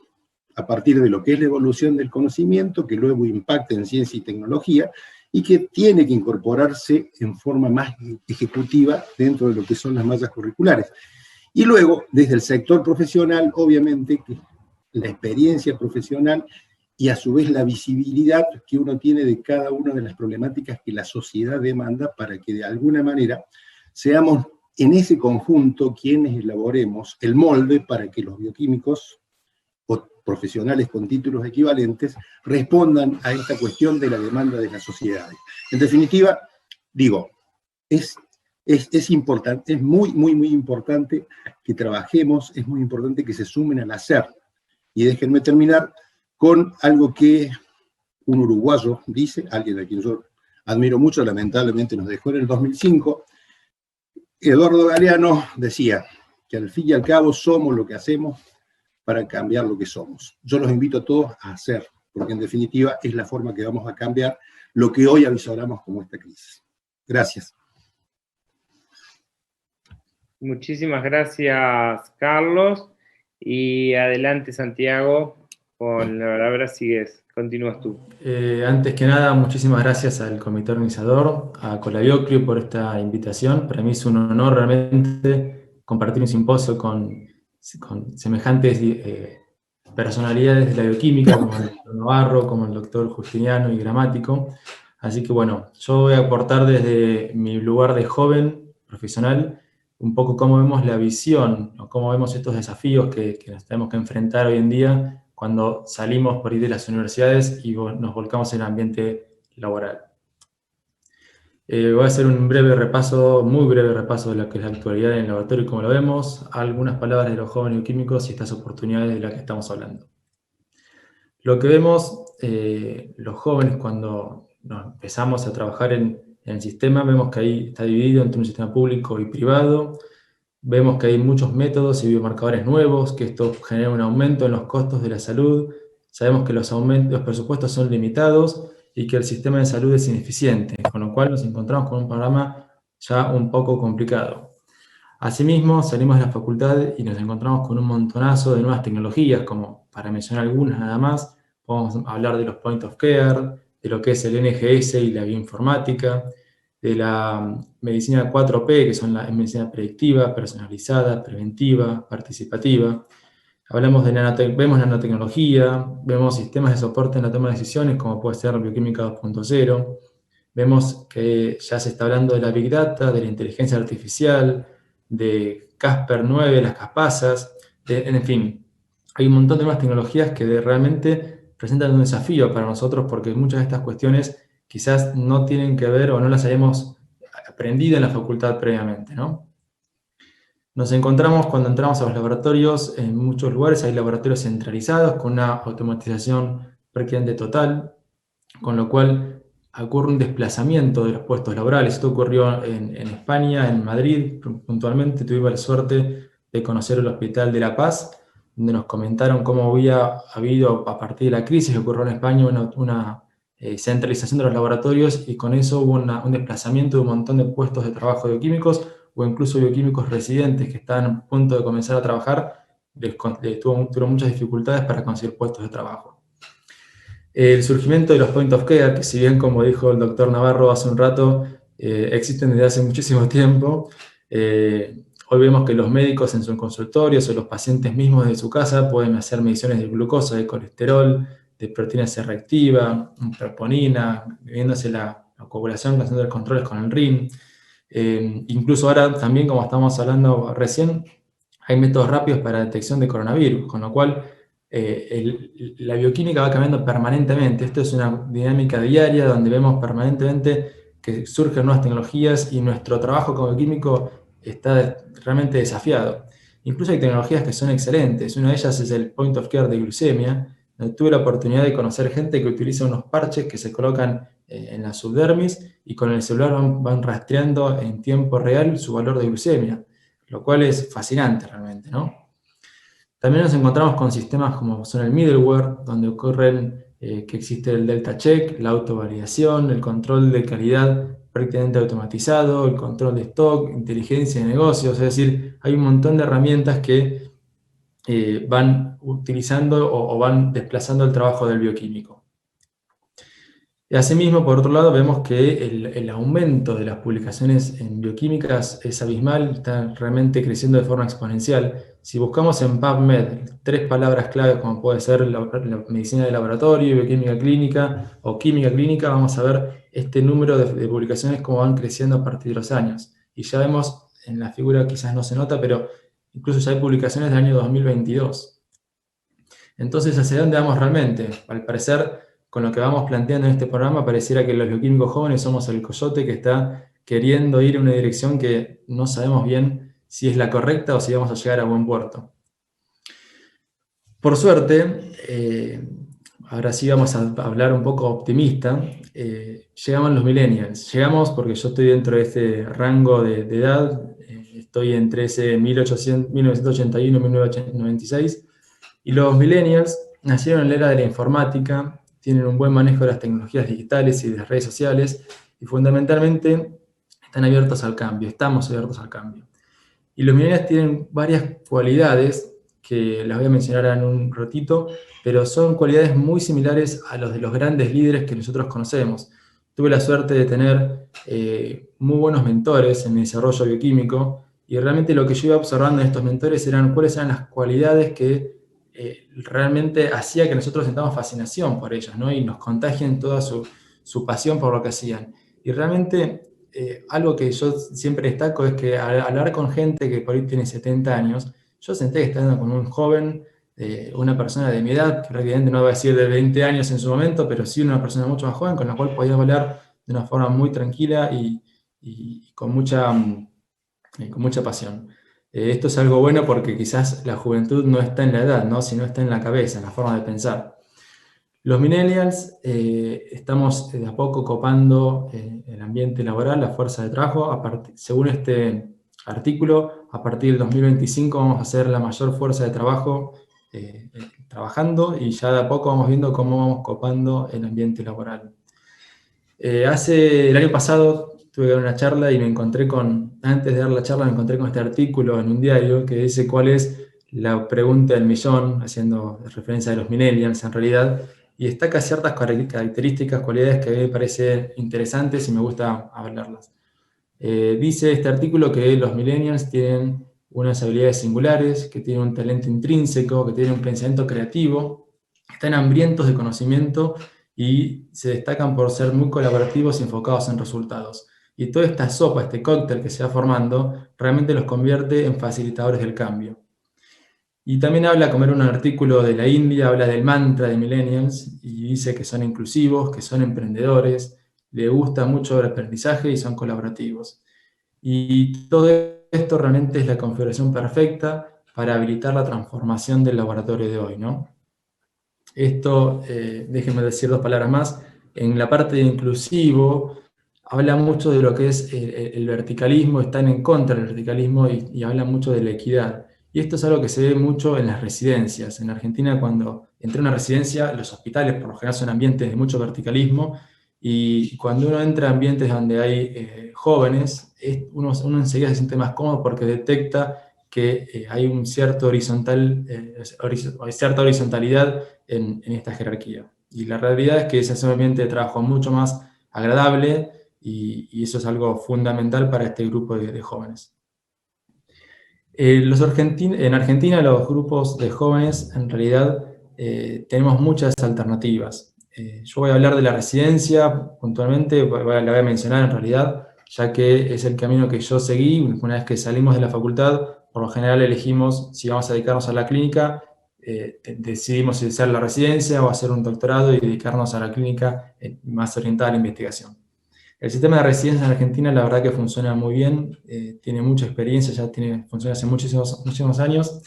a partir de lo que es la evolución del conocimiento, que luego impacta en ciencia y tecnología, y que tiene que incorporarse en forma más ejecutiva dentro de lo que son las mallas curriculares. Y luego, desde el sector profesional, obviamente, que la experiencia profesional y a su vez la visibilidad que uno tiene de cada una de las problemáticas que la sociedad demanda para que de alguna manera seamos en ese conjunto quienes elaboremos el molde para que los bioquímicos o profesionales con títulos equivalentes respondan a esta cuestión de la demanda de las sociedades. En definitiva, digo, es importante, es muy importante que trabajemos, es muy importante que se sumen al hacer. Y déjenme terminar con algo que un uruguayo dice, alguien a quien yo admiro mucho, lamentablemente nos dejó en el 2005, Eduardo Galeano decía que al fin y al cabo somos lo que hacemos para cambiar lo que somos. Yo los invito a todos a hacer, porque en definitiva es la forma que vamos a cambiar lo que hoy avisoramos como esta crisis. Gracias. Muchísimas gracias, Carlos. Y adelante, Santiago, con la palabra sigues. Continúas tú. Antes que nada, muchísimas gracias al comité organizador, a Colabioclio por esta invitación. Para mí es un honor realmente compartir un simposio con semejantes personalidades de la bioquímica, como el doctor Navarro, como el doctor Justiniano y Gramático. Así que bueno, yo voy a aportar desde mi lugar de joven profesional un poco cómo vemos la visión, o cómo vemos estos desafíos que nos tenemos que enfrentar hoy en día cuando salimos por ahí de las universidades y nos volcamos en el ambiente laboral. Voy a hacer un breve repaso, muy breve repaso de lo que es la actualidad en el laboratorio y cómo lo vemos, algunas palabras de los jóvenes bioquímicos y estas oportunidades de las que estamos hablando. Lo que vemos, los jóvenes cuando empezamos a trabajar en el sistema, vemos que ahí está dividido entre un sistema público y privado. Vemos que hay muchos métodos y biomarcadores nuevos, que esto genera un aumento en los costos de la salud. Sabemos que los presupuestos son limitados y que el sistema de salud es ineficiente, con lo cual nos encontramos con un panorama ya un poco complicado. Asimismo, salimos de la facultad y nos encontramos con un montonazo de nuevas tecnologías, como, para mencionar algunas nada más, podemos hablar de los point of care, de lo que es el NGS y la bioinformática, de la medicina 4P, que son la medicina predictiva, personalizada, preventiva, participativa. Hablamos de vemos nanotecnología, vemos sistemas de soporte en la toma de decisiones, como puede ser Bioquímica 2.0. Vemos que ya se está hablando de la Big Data, de la inteligencia artificial, de Casper-9, las caspasas, en fin. Hay un montón de nuevas tecnologías que realmente presentan un desafío para nosotros porque muchas de estas cuestiones quizás no tienen que ver o no las hayamos aprendido en la facultad previamente, ¿no? Nos encontramos cuando entramos a los laboratorios, en muchos lugares hay laboratorios centralizados con una automatización prácticamente total, con lo cual ocurre un desplazamiento de los puestos laborales. Esto ocurrió en España, en Madrid, puntualmente tuvimos la suerte de conocer el Hospital de La Paz, donde nos comentaron cómo había habido, a partir de la crisis que ocurrió en España, una centralización de los laboratorios, y con eso hubo un desplazamiento de un montón de puestos de trabajo de bioquímicos, o incluso bioquímicos residentes que estaban a punto de comenzar a trabajar, tuvieron muchas dificultades para conseguir puestos de trabajo. El surgimiento de los point of care, que si bien, como dijo el doctor Navarro hace un rato, existen desde hace muchísimo tiempo, hoy vemos que los médicos en sus consultorios o los pacientes mismos de su casa pueden hacer mediciones de glucosa, de colesterol, de proteína C reactiva, troponina, viéndose la coagulación, haciendo los controles con el RIN. Incluso ahora también, como estamos hablando recién, hay métodos rápidos para detección de coronavirus, con lo cual la bioquímica va cambiando permanentemente. Esto es una dinámica diaria donde vemos permanentemente que surgen nuevas tecnologías y nuestro trabajo como bioquímico está realmente desafiado. Incluso hay tecnologías que son excelentes. Una de ellas es el point of care de glucemia. Tuve la oportunidad de conocer gente que utiliza unos parches que se colocan en la subdermis, y con el celular van rastreando en tiempo real su valor de glucemia, lo cual es fascinante realmente, ¿no? También nos encontramos con sistemas como son el middleware, donde ocurren que existe el delta check, la autovalidación, el control de calidad prácticamente automatizado, el control de stock, inteligencia de negocios, es decir, hay un montón de herramientas que van utilizando o van desplazando el trabajo del bioquímico. Y asimismo, por otro lado, vemos que el aumento de las publicaciones en bioquímicas es abismal, está realmente creciendo de forma exponencial. Si buscamos en PubMed 3 palabras claves como puede ser la medicina de laboratorio, bioquímica clínica o química clínica, vamos a ver este número de publicaciones cómo van creciendo a partir de los años. Y ya vemos, en la figura quizás no se nota, pero incluso ya hay publicaciones del año 2022. Entonces, ¿hacia dónde vamos realmente? Al parecer, con lo que vamos planteando en este programa, pareciera que los bioquímicos jóvenes somos el coyote que está queriendo ir en una dirección que no sabemos bien si es la correcta o si vamos a llegar a buen puerto. Por suerte, ahora sí vamos a hablar un poco optimista, llegamos los millennials. Llegamos porque yo estoy dentro de este rango de edad, estoy entre ese 1981 y 1996, y los millennials nacieron en la era de la informática, tienen un buen manejo de las tecnologías digitales y de las redes sociales, y fundamentalmente están abiertos al cambio, estamos abiertos al cambio. Y los millennials tienen varias cualidades, que las voy a mencionar en un ratito, pero son cualidades muy similares a los de los grandes líderes que nosotros conocemos. Tuve la suerte de tener muy buenos mentores en mi desarrollo bioquímico, y realmente lo que yo iba observando en estos mentores eran cuáles eran las cualidades que realmente hacía que nosotros sintamos fascinación por ellas, ¿no? Y nos contagien toda su pasión por lo que hacían. Y realmente algo que yo siempre destaco es que al hablar con gente que por ahí tiene 70 años, yo senté que estaba hablando con un joven, una persona de mi edad, que prácticamente no voy a decir de 20 años en su momento, pero sí una persona mucho más joven, con la cual podía hablar de una forma muy tranquila y con mucha pasión. Esto es algo bueno porque quizás la juventud no está en la edad, ¿no? Sino está en la cabeza, en la forma de pensar. Los millennials estamos de a poco copando el ambiente laboral, la fuerza de trabajo. Según este artículo, a partir del 2025 vamos a ser la mayor fuerza de trabajo trabajando, y ya de a poco vamos viendo cómo vamos copando el ambiente laboral. El año pasado tuve que dar una charla y antes de dar la charla me encontré con este artículo en un diario que dice cuál es la pregunta del millón, haciendo referencia a los millennials en realidad, y destaca ciertas características, cualidades que a mí me parecen interesantes y me gusta hablarlas. Dice este artículo que los millennials tienen unas habilidades singulares, que tienen un talento intrínseco, que tienen un pensamiento creativo, están hambrientos de conocimiento y se destacan por ser muy colaborativos y enfocados en resultados. Y toda esta sopa, este cóctel que se va formando, realmente los convierte en facilitadores del cambio. Y también habla, como era un artículo de la India, habla del mantra de millennials y dice que son inclusivos, que son emprendedores, les gusta mucho el aprendizaje y son colaborativos. Y todo esto realmente es la configuración perfecta para habilitar la transformación del laboratorio de hoy, ¿no? Esto, déjenme decir 2 palabras más. En la parte de inclusivo, habla mucho de lo que es el verticalismo, están en contra del verticalismo y hablan mucho de la equidad. Y esto es algo que se ve mucho en las residencias. En Argentina, cuando entra a una residencia, los hospitales por lo general son ambientes de mucho verticalismo, y cuando uno entra a ambientes donde hay jóvenes, uno enseguida se siente más cómodo porque detecta que hay un cierta horizontalidad en esta jerarquía. Y la realidad es que ese es un ambiente de trabajo mucho más agradable, y eso es algo fundamental para este grupo de jóvenes. En Argentina los grupos de jóvenes en realidad tenemos muchas alternativas. Yo voy a hablar de la residencia puntualmente, la voy a mencionar en realidad, ya que es el camino que yo seguí. Una vez que salimos de la facultad, por lo general elegimos si vamos a dedicarnos a la clínica, decidimos si hacer la residencia o hacer un doctorado y dedicarnos a la clínica más orientada a la investigación. El sistema de residencia en Argentina la verdad que funciona muy bien, tiene mucha experiencia, funciona hace muchísimos años,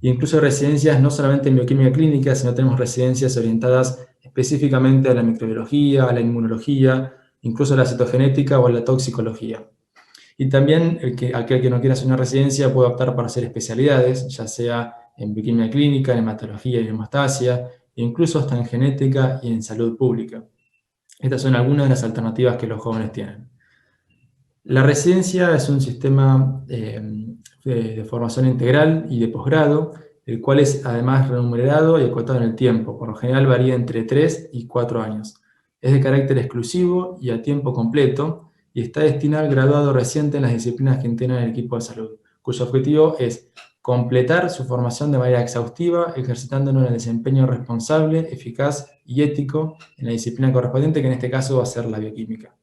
e incluso residencias no solamente en bioquímica clínica, sino tenemos residencias orientadas específicamente a la microbiología, a la inmunología, incluso a la citogenética o a la toxicología. Y también aquel que no quiera hacer una residencia puede optar para hacer especialidades, ya sea en bioquímica clínica, en hematología y hemostasia, e incluso hasta en genética y en salud pública. Estas son algunas de las alternativas que los jóvenes tienen. La residencia es un sistema de formación integral y de posgrado, el cual es además remunerado y acotado en el tiempo. Por lo general varía entre 3 y 4 años. Es de carácter exclusivo y a tiempo completo y está destinado al graduado reciente en las disciplinas que integran el equipo de salud, cuyo objetivo es completar su formación de manera exhaustiva, ejercitándolo en el desempeño responsable, eficaz y ético en la disciplina correspondiente, que en este caso va a ser la bioquímica.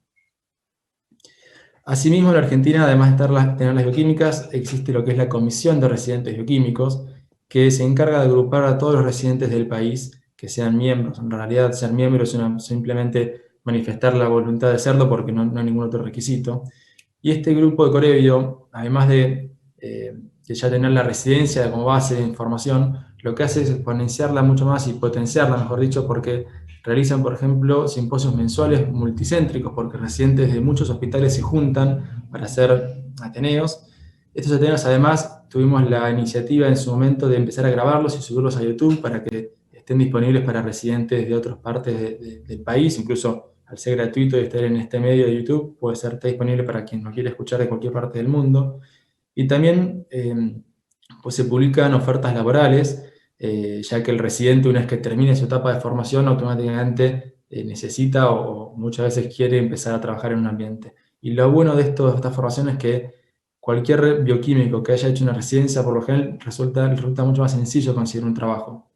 Asimismo, en la Argentina, además de tener las bioquímicas, existe lo que es la Comisión de Residentes Bioquímicos, que se encarga de agrupar a todos los residentes del país que sean miembros. En realidad, ser miembro es simplemente manifestar la voluntad de serlo porque no hay ningún otro requisito. Y este grupo de Corevio, además de ya tener la residencia como base de información, lo que hace es exponenciarla mucho más y potenciarla, mejor dicho, porque realizan, por ejemplo, simposios mensuales multicéntricos, porque residentes de muchos hospitales se juntan para hacer ateneos. Estos ateneos, además, tuvimos la iniciativa en su momento de empezar a grabarlos y subirlos a YouTube para que estén disponibles para residentes de otras partes del país. Incluso al ser gratuito y estar en este medio de YouTube, puede ser disponible para quien lo quiera escuchar de cualquier parte del mundo. Y también pues se publican ofertas laborales, ya que el residente, una vez que termine su etapa de formación, automáticamente necesita o muchas veces quiere empezar a trabajar en un ambiente. Y lo bueno de estas formaciones es que cualquier bioquímico que haya hecho una residencia, por lo general, resulta mucho más sencillo conseguir un trabajo.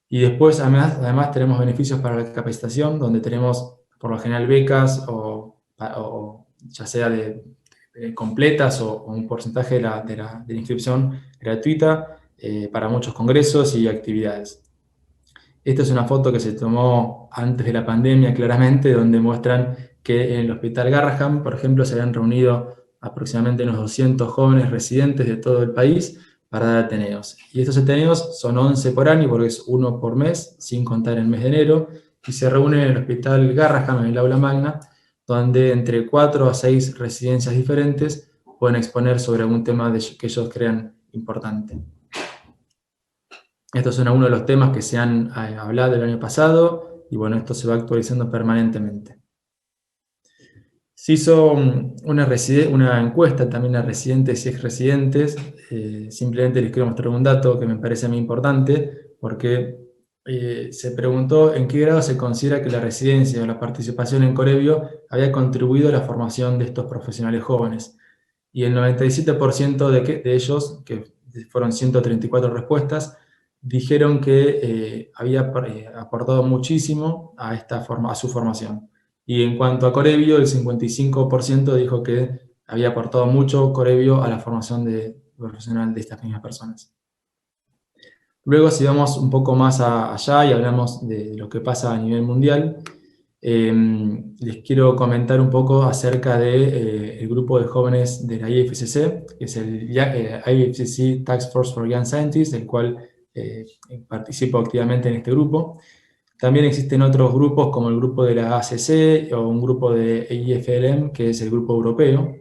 Y después, además tenemos beneficios para la capacitación, donde tenemos, por lo general, becas o ya sea completas o un porcentaje de la inscripción gratuita para muchos congresos y actividades. Esta es una foto que se tomó antes de la pandemia, claramente, donde muestran que en el Hospital Garrahan, por ejemplo, se habían reunido aproximadamente unos 200 jóvenes residentes de todo el país para dar ateneos. Y estos ateneos son 11 por año, porque es uno por mes, sin contar el mes de enero, y se reúnen en el Hospital Garrahan, en el aula magna, donde entre 4 a 6 residencias diferentes pueden exponer sobre algún tema que ellos crean importante. Estos son algunos de los temas que se han hablado el año pasado, y bueno, esto se va actualizando permanentemente. Se hizo una encuesta también a residentes y exresidentes. Simplemente les quiero mostrar un dato que me parece muy importante, porque se preguntó en qué grado se considera que la residencia o la participación en Corevio había contribuido a la formación de estos profesionales jóvenes. Y el 97% de ellos, que fueron 134 respuestas, dijeron que había aportado muchísimo a su formación. Y en cuanto a Corevio, el 55% dijo que había aportado mucho Corevio a la formación profesional de estas mismas personas. Luego, si vamos un poco más allá y hablamos de lo que pasa a nivel mundial, les quiero comentar un poco acerca del grupo de jóvenes de la IFCC, que es el IFCC Task Force for Young Scientists, del cual participo activamente en este grupo. También existen otros grupos como el grupo de la ACC o un grupo de IFLM, que es el grupo europeo.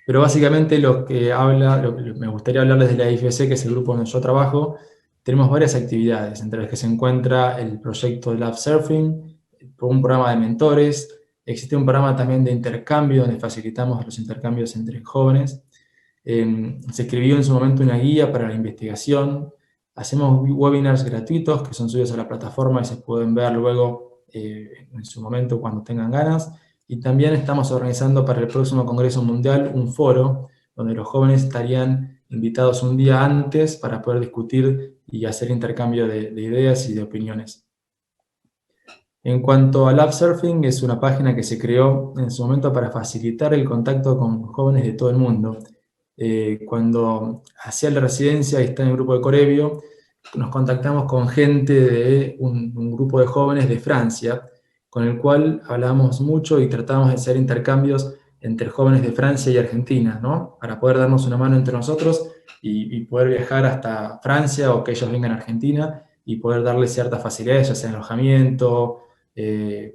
Pero básicamente me gustaría hablarles de la IFC, que es el grupo donde yo trabajo. Tenemos varias actividades, entre las que se encuentra el proyecto de Lab Surfing, un programa de mentores. Existe un programa también de intercambio, donde facilitamos los intercambios entre jóvenes. Se escribió en su momento una guía para la investigación. Hacemos webinars gratuitos que son subidos a la plataforma y se pueden ver luego en su momento cuando tengan ganas. Y también estamos organizando para el próximo Congreso Mundial un foro donde los jóvenes estarían invitados un día antes para poder discutir y hacer intercambio de ideas y de opiniones. En cuanto a Lab Surfing, es una página que se creó en su momento para facilitar el contacto con jóvenes de todo el mundo. Cuando hacía la residencia y estaba en el grupo de Corevio, nos contactamos con gente de un grupo de jóvenes de Francia, con el cual hablábamos mucho y tratábamos de hacer intercambios entre jóvenes de Francia y Argentina, ¿no? Para poder darnos una mano entre nosotros y poder viajar hasta Francia o que ellos vengan a Argentina y poder darles ciertas facilidades, ya sea en alojamiento,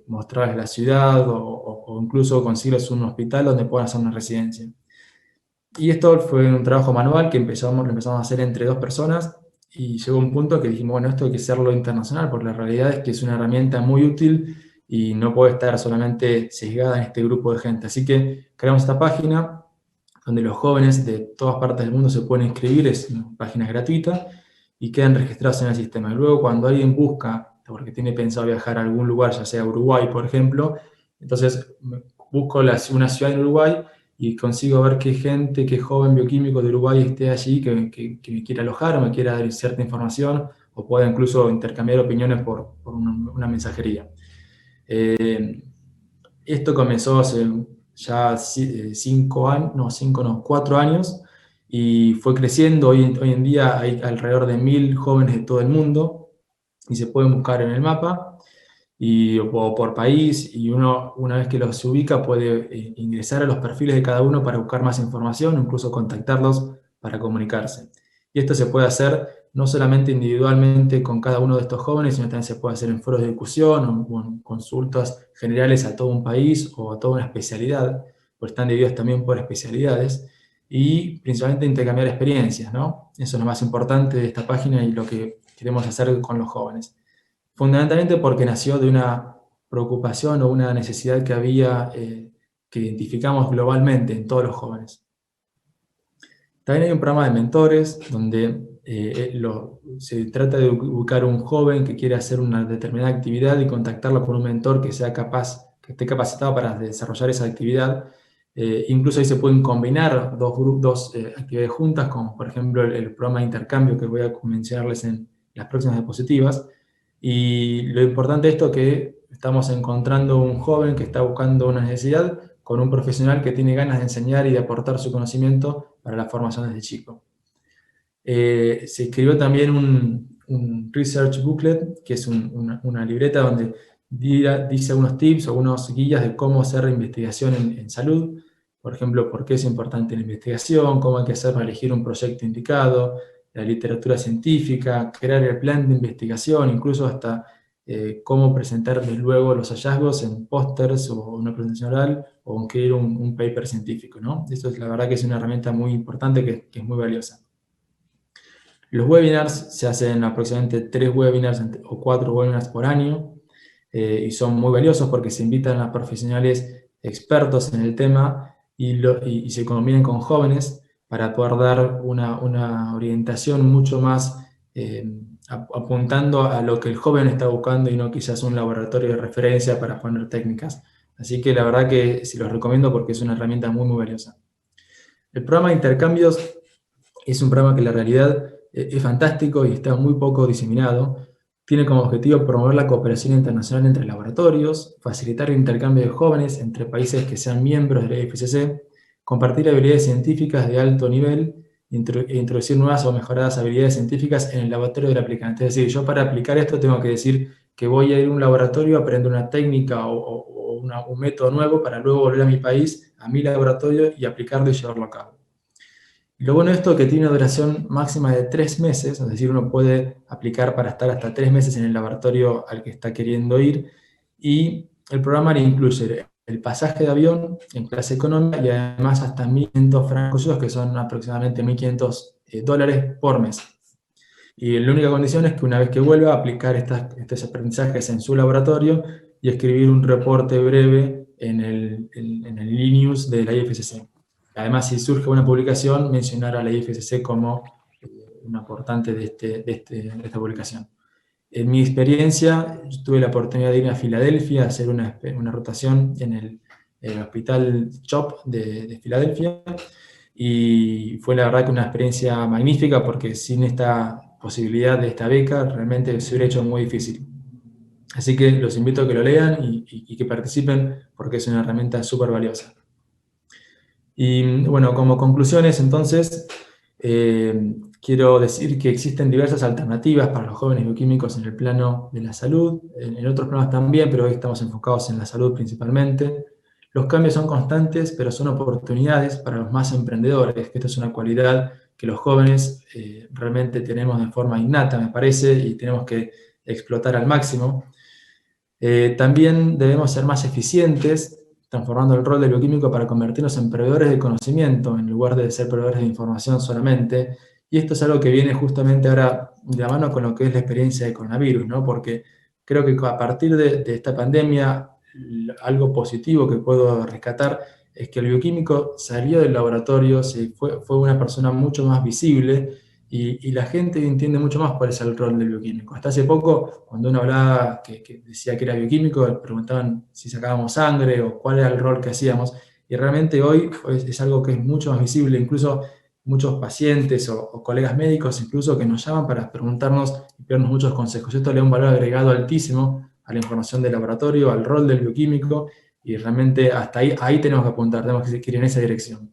mostrarles la ciudad o incluso conseguirles un hospital donde puedan hacer una residencia. Y esto fue un trabajo manual que lo empezamos a hacer entre 2 personas y llegó un punto que dijimos, bueno, esto hay que hacerlo internacional, porque la realidad es que es una herramienta muy útil y no puede estar solamente sesgada en este grupo de gente. Así que creamos esta página donde los jóvenes de todas partes del mundo se pueden inscribir, es una página gratuita, y quedan registrados en el sistema. Y luego cuando alguien busca, porque tiene pensado viajar a algún lugar, ya sea Uruguay, por ejemplo, entonces busco una ciudad en Uruguay y consigo ver qué gente, qué joven bioquímico de Uruguay esté allí que me quiera alojar o me quiera dar cierta información, o pueda incluso intercambiar opiniones por una mensajería. Esto comenzó hace ya 4 años, y fue creciendo. Hoy en día hay alrededor de 1000 jóvenes de todo el mundo, y se pueden buscar en el mapa, o por país, y uno, una vez que los se ubica, puede ingresar a los perfiles de cada uno para buscar más información, o incluso contactarlos para comunicarse. Y esto se puede hacer no solamente individualmente con cada uno de estos jóvenes, sino también se puede hacer en foros de discusión o en consultas generales a todo un país o a toda una especialidad, porque están divididos también por especialidades, y principalmente intercambiar experiencias, ¿no? Eso es lo más importante de esta página y lo que queremos hacer con los jóvenes. Fundamentalmente porque nació de una preocupación o una necesidad que había, que identificamos globalmente en todos los jóvenes. También hay un programa de mentores donde se trata de ubicar un joven que quiere hacer una determinada actividad y contactarlo con un mentor que esté capacitado para desarrollar esa actividad. Incluso ahí se pueden combinar dos actividades juntas, como por ejemplo el programa de intercambio que voy a mencionarles en las próximas diapositivas. Y lo importante de esto es que estamos encontrando un joven que está buscando una necesidad con un profesional que tiene ganas de enseñar y de aportar su conocimiento para la formación desde chico. Se escribió también un research booklet, que es una libreta donde dice algunos tips o unos guías de cómo hacer investigación en salud. Por ejemplo, por qué es importante la investigación, cómo hay que hacer para elegir un proyecto indicado, la literatura científica, crear el plan de investigación, incluso hasta cómo presentar luego los hallazgos en pósters o una presentación oral o escribir un paper científico, ¿no? Esto es la verdad que es una herramienta muy importante que es muy valiosa. Los webinars se hacen aproximadamente 3 webinars o 4 webinars por año, y son muy valiosos porque se invitan a profesionales expertos en el tema y se combinan con jóvenes para poder dar una orientación mucho más apuntando a lo que el joven está buscando y no quizás un laboratorio de referencia para poner técnicas. Así que la verdad que sí los recomiendo porque es una herramienta muy, muy valiosa. El programa de intercambios es un programa que en la realidad es fantástico y está muy poco diseminado. Tiene como objetivo promover la cooperación internacional entre laboratorios, facilitar el intercambio de jóvenes entre países que sean miembros de la IFSC, compartir habilidades científicas de alto nivel e introducir nuevas o mejoradas habilidades científicas en el laboratorio del aplicante. Es decir, yo para aplicar esto tengo que decir que voy a ir a un laboratorio, aprender una técnica o un método nuevo para luego volver a mi país, a mi laboratorio y aplicarlo y llevarlo a cabo. Lo bueno de esto es que tiene una duración máxima de 3 meses, es decir, uno puede aplicar para estar hasta 3 meses en el laboratorio al que está queriendo ir, y el programa le incluye el pasaje de avión en clase económica y además hasta 1.500 francos suizos, que son aproximadamente $1.500 por mes. Y la única condición es que una vez que vuelva a aplicar estos aprendizajes en su laboratorio y escribir un reporte breve en el Linux de la IFSC. Además, si surge una publicación, mencionar a la IFSC como un aportante de esta publicación. En mi experiencia, yo tuve la oportunidad de ir a Filadelfia a hacer una rotación en el Hospital CHOP de Filadelfia, y fue la verdad que una experiencia magnífica porque sin esta posibilidad de esta beca realmente se hubiera hecho muy difícil. Así que los invito a que lo lean y que participen porque es una herramienta súper valiosa. Y bueno, como conclusiones entonces, quiero decir que existen diversas alternativas para los jóvenes bioquímicos en el plano de la salud, en otros planos también, pero hoy estamos enfocados en la salud principalmente. Los cambios son constantes, pero son oportunidades para los más emprendedores, que esta es una cualidad que los jóvenes realmente tenemos de forma innata, me parece, y tenemos que explotar al máximo. También debemos ser más eficientes, transformando el rol del bioquímico para convertirnos en proveedores de conocimiento, en lugar de ser proveedores de información solamente. Y esto es algo que viene justamente ahora de la mano con lo que es la experiencia de coronavirus, ¿no? Porque creo que a partir de esta pandemia, algo positivo que puedo rescatar es que el bioquímico salió del laboratorio, fue una persona mucho más visible, y la gente entiende mucho más cuál es el rol del bioquímico. Hasta hace poco, cuando uno hablaba que decía que era bioquímico, preguntaban si sacábamos sangre o cuál era el rol que hacíamos, y realmente hoy es algo que es mucho más visible. Incluso muchos pacientes o colegas médicos incluso que nos llaman para preguntarnos y pedirnos muchos consejos. Esto le da un valor agregado altísimo a la información del laboratorio, al rol del bioquímico, y realmente hasta ahí tenemos que apuntar, tenemos que ir en esa dirección.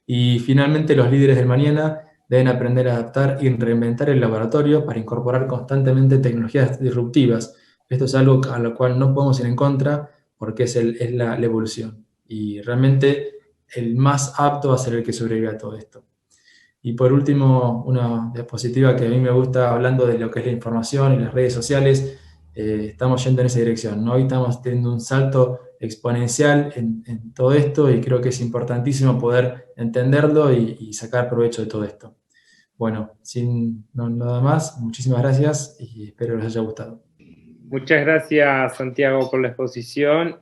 Y finalmente, los líderes del mañana deben aprender a adaptar y reinventar el laboratorio para incorporar constantemente tecnologías disruptivas. Esto es algo a lo cual no podemos ir en contra, porque es la evolución. Y realmente el más apto va a ser el que sobrevive a todo esto. Y por último, una diapositiva que a mí me gusta, hablando de lo que es la información y las redes sociales. Estamos yendo en esa dirección, ¿no? Hoy estamos teniendo un salto exponencial en todo esto, y creo que es importantísimo poder entenderlo y sacar provecho de todo esto. Bueno, sin nada más, muchísimas gracias y espero que les haya gustado. Muchas gracias, Santiago, por la exposición,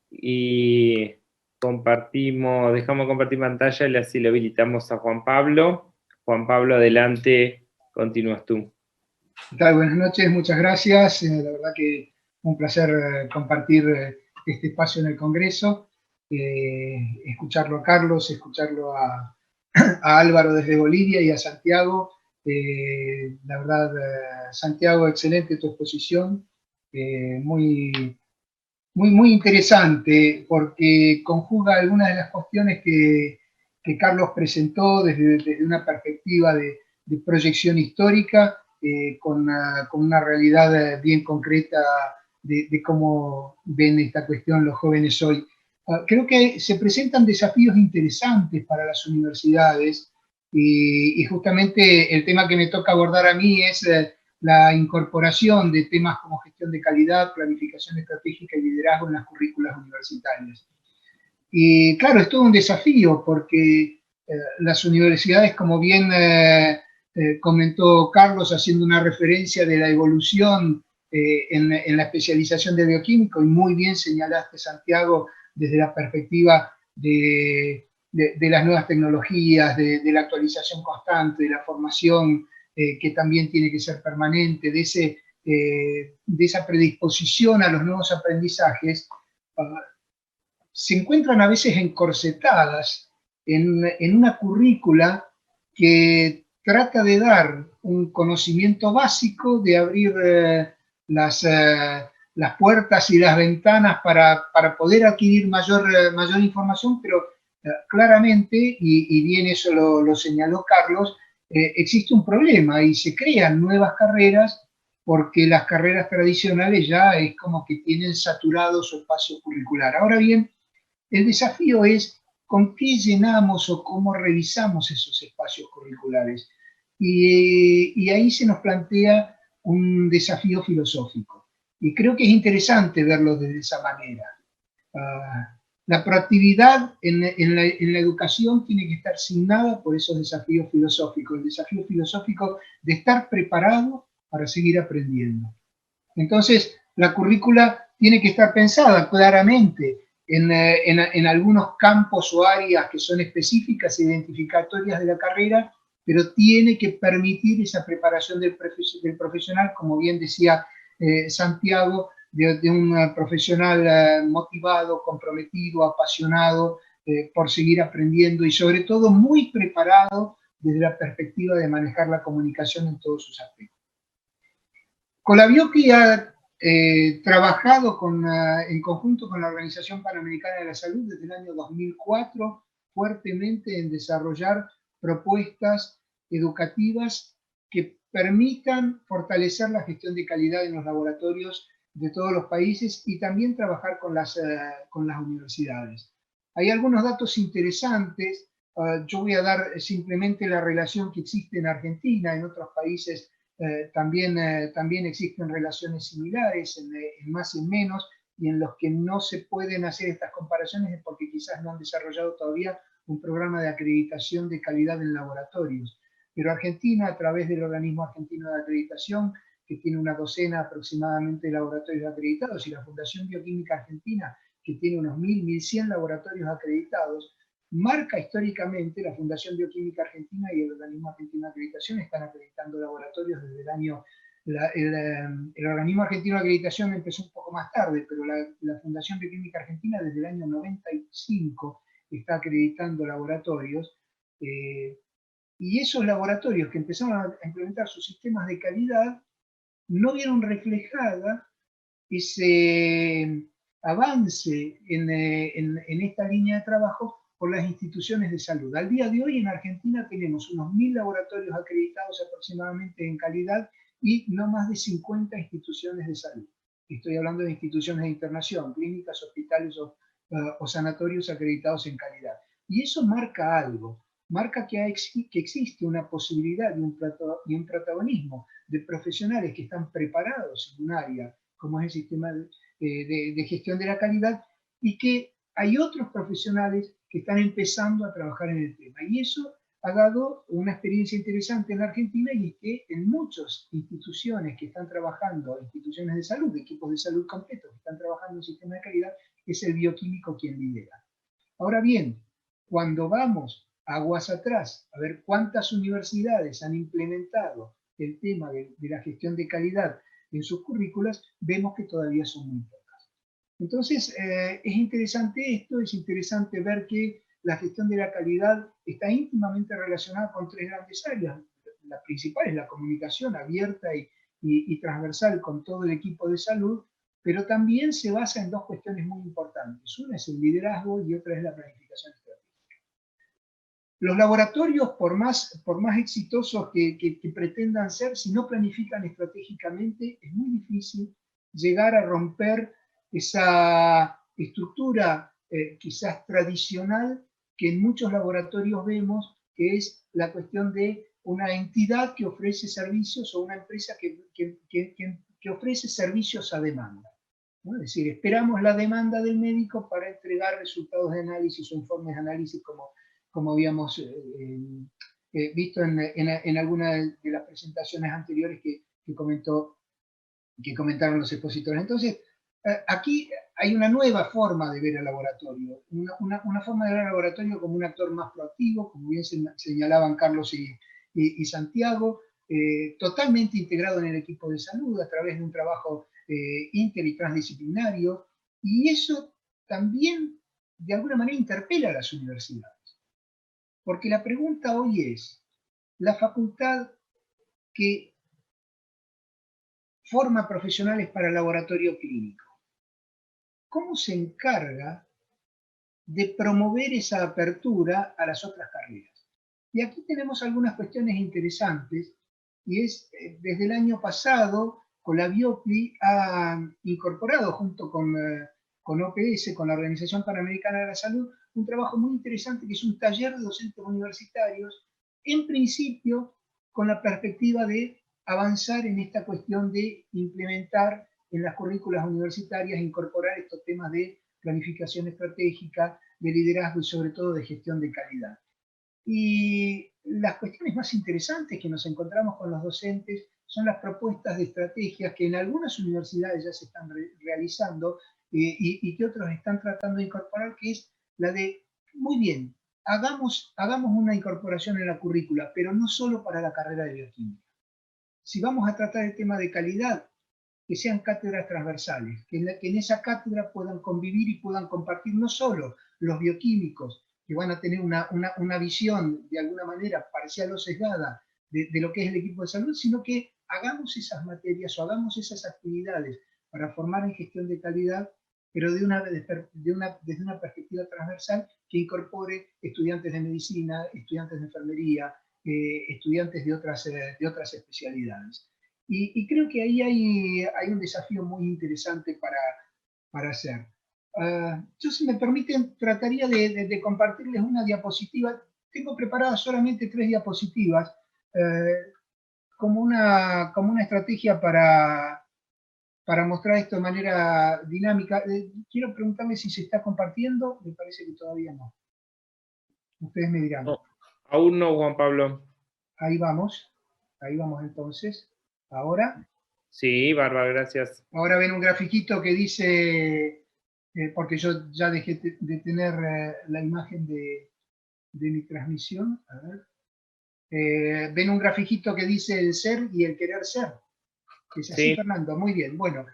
y dejamos compartir pantalla y así le habilitamos a Juan Pablo. Juan Pablo, adelante, continúas tú. ¿Qué tal? Buenas noches, muchas gracias. La verdad que un placer compartir este espacio en el Congreso, escucharlo a Carlos, escucharlo a Álvaro desde Bolivia y a Santiago. La verdad, Santiago, excelente tu exposición, muy interesante, porque conjuga algunas de las cuestiones que Carlos presentó desde una perspectiva de proyección histórica, con una realidad bien concreta de cómo ven esta cuestión los jóvenes hoy. Creo que se presentan desafíos interesantes para las universidades, y justamente el tema que me toca abordar a mí es la incorporación de temas como gestión de calidad, planificación estratégica y liderazgo en las currículas universitarias. Y claro, es todo un desafío, porque las universidades, como bien comentó Carlos, haciendo una referencia de la evolución en la especialización de bioquímico, y muy bien señalaste, Santiago, desde la perspectiva de las nuevas tecnologías, de la actualización constante, de la formación que también tiene que ser permanente, de esa predisposición a los nuevos aprendizajes, se encuentran a veces encorsetadas en una currícula que trata de dar un conocimiento básico, de abrir las puertas y las ventanas para poder adquirir mayor información, pero claramente, y bien eso lo señaló Carlos, existe un problema y se crean nuevas carreras, porque las carreras tradicionales ya es como que tienen saturado su espacio curricular. Ahora bien, el desafío es con qué llenamos o cómo revisamos esos espacios curriculares. Y ahí se nos plantea un desafío filosófico. Y creo que es interesante verlo de esa manera. La proactividad en la educación tiene que estar signada por esos desafíos filosóficos, el desafío filosófico de estar preparado para seguir aprendiendo. Entonces, la currícula tiene que estar pensada claramente en algunos campos o áreas que son específicas e identificatorias de la carrera, pero tiene que permitir esa preparación del profesional, como bien decía Santiago, de un profesional motivado, comprometido, apasionado por seguir aprendiendo, y sobre todo muy preparado desde la perspectiva de manejar la comunicación en todos sus aspectos. Colabiocli ha trabajado en conjunto con la Organización Panamericana de la Salud desde el año 2004 fuertemente en desarrollar propuestas educativas que permitan fortalecer la gestión de calidad en los laboratorios de todos los países, y también trabajar con las universidades. Hay algunos datos interesantes Yo voy a dar simplemente la relación que existe en Argentina. En otros países también existen relaciones similares, en más y en menos, y en los que no se pueden hacer estas comparaciones es porque quizás no han desarrollado todavía un programa de acreditación de calidad en laboratorios. Pero Argentina, a través del Organismo Argentino de Acreditación, que tiene una docena aproximadamente de laboratorios acreditados, y la Fundación Bioquímica Argentina, que tiene unos 1.100 laboratorios acreditados, marca históricamente. La Fundación Bioquímica Argentina y el Organismo Argentino de Acreditación están acreditando laboratorios desde el año... El Organismo Argentino de Acreditación empezó un poco más tarde, pero la Fundación Bioquímica Argentina desde el año 95 está acreditando laboratorios, y esos laboratorios que empezaron a implementar sus sistemas de calidad no vieron reflejada ese avance en esta línea de trabajo por las instituciones de salud. Al día de hoy en Argentina tenemos unos 1.000 laboratorios acreditados aproximadamente en calidad y no más de 50 instituciones de salud. Estoy hablando de instituciones de internación, clínicas, hospitales o sanatorios acreditados en calidad. Y eso marca algo, marca que existe una posibilidad y un protagonismo de profesionales que están preparados en un área como es el sistema de gestión de la calidad, y que hay otros profesionales que están empezando a trabajar en el tema. Y eso ha dado una experiencia interesante en la Argentina, y que en muchas instituciones que están trabajando, instituciones de salud, equipos de salud completos que están trabajando en sistema de calidad, es el bioquímico quien lidera. Ahora bien, cuando vamos aguas atrás a ver cuántas universidades han implementado el tema de la gestión de calidad en sus currículas, vemos que todavía son muy pocas. Entonces, es interesante esto, es interesante ver que la gestión de la calidad está íntimamente relacionada con tres grandes áreas. La principal es la comunicación abierta y transversal con todo el equipo de salud, pero también se basa en dos cuestiones muy importantes. Una es el liderazgo y otra es la planificación estratégica. Los laboratorios, por más exitosos que pretendan ser, si no planifican estratégicamente, es muy difícil llegar a romper esa estructura quizás tradicional que en muchos laboratorios vemos, que es la cuestión de una entidad que ofrece servicios o una empresa que ofrece servicios a demanda, ¿no? Es decir, esperamos la demanda del médico para entregar resultados de análisis o informes de análisis como habíamos visto en alguna de las presentaciones anteriores que comentaron los expositores. Entonces, aquí hay una nueva forma de ver el laboratorio, una forma de ver el laboratorio como un actor más proactivo, como bien señalaban Carlos y Santiago, totalmente integrado en el equipo de salud a través de un trabajo inter y transdisciplinario, y eso también de alguna manera interpela a las universidades. Porque la pregunta hoy es, la facultad que forma profesionales para el laboratorio clínico, ¿cómo se encarga de promover esa apertura a las otras carreras? Y aquí tenemos algunas cuestiones interesantes, y es, desde el año pasado, Colabiocli ha incorporado junto con OPS, con la Organización Panamericana de la Salud, un trabajo muy interesante que es un taller de docentes universitarios, en principio con la perspectiva de avanzar en esta cuestión de implementar en las currículas universitarias, incorporar estos temas de planificación estratégica, de liderazgo y sobre todo de gestión de calidad. Y las cuestiones más interesantes que nos encontramos con los docentes son las propuestas de estrategias que en algunas universidades ya se están realizando y que otros están tratando de incorporar, que es la de, muy bien, hagamos una incorporación en la currícula, pero no solo para la carrera de bioquímica. Si vamos a tratar el tema de calidad, que sean cátedras transversales, que en esa cátedra puedan convivir y puedan compartir no solo los bioquímicos, que van a tener una visión de alguna manera parcial o sesgada de lo que es el equipo de salud, sino que hagamos esas materias o hagamos esas actividades para formar en gestión de calidad, pero desde una perspectiva transversal que incorpore estudiantes de medicina, estudiantes de enfermería, estudiantes de otras especialidades. Y creo que ahí hay un desafío muy interesante para hacer. Yo, si me permiten, trataría de compartirles una diapositiva. tengo preparadas solamente 3 diapositivas como una estrategia para mostrar esto de manera dinámica. Quiero preguntarle si se está compartiendo. Me parece que todavía no. Ustedes me dirán. No, aún no, Juan Pablo. Ahí vamos entonces. Ahora. Sí, bárbaro, gracias. Ahora ven un grafiquito que dice, porque yo ya dejé de tener la imagen de mi transmisión. A ver. Ven un grafiquito que dice el ser y el querer ser. ¿Es así, Sí. Fernando? Muy bien. Bueno,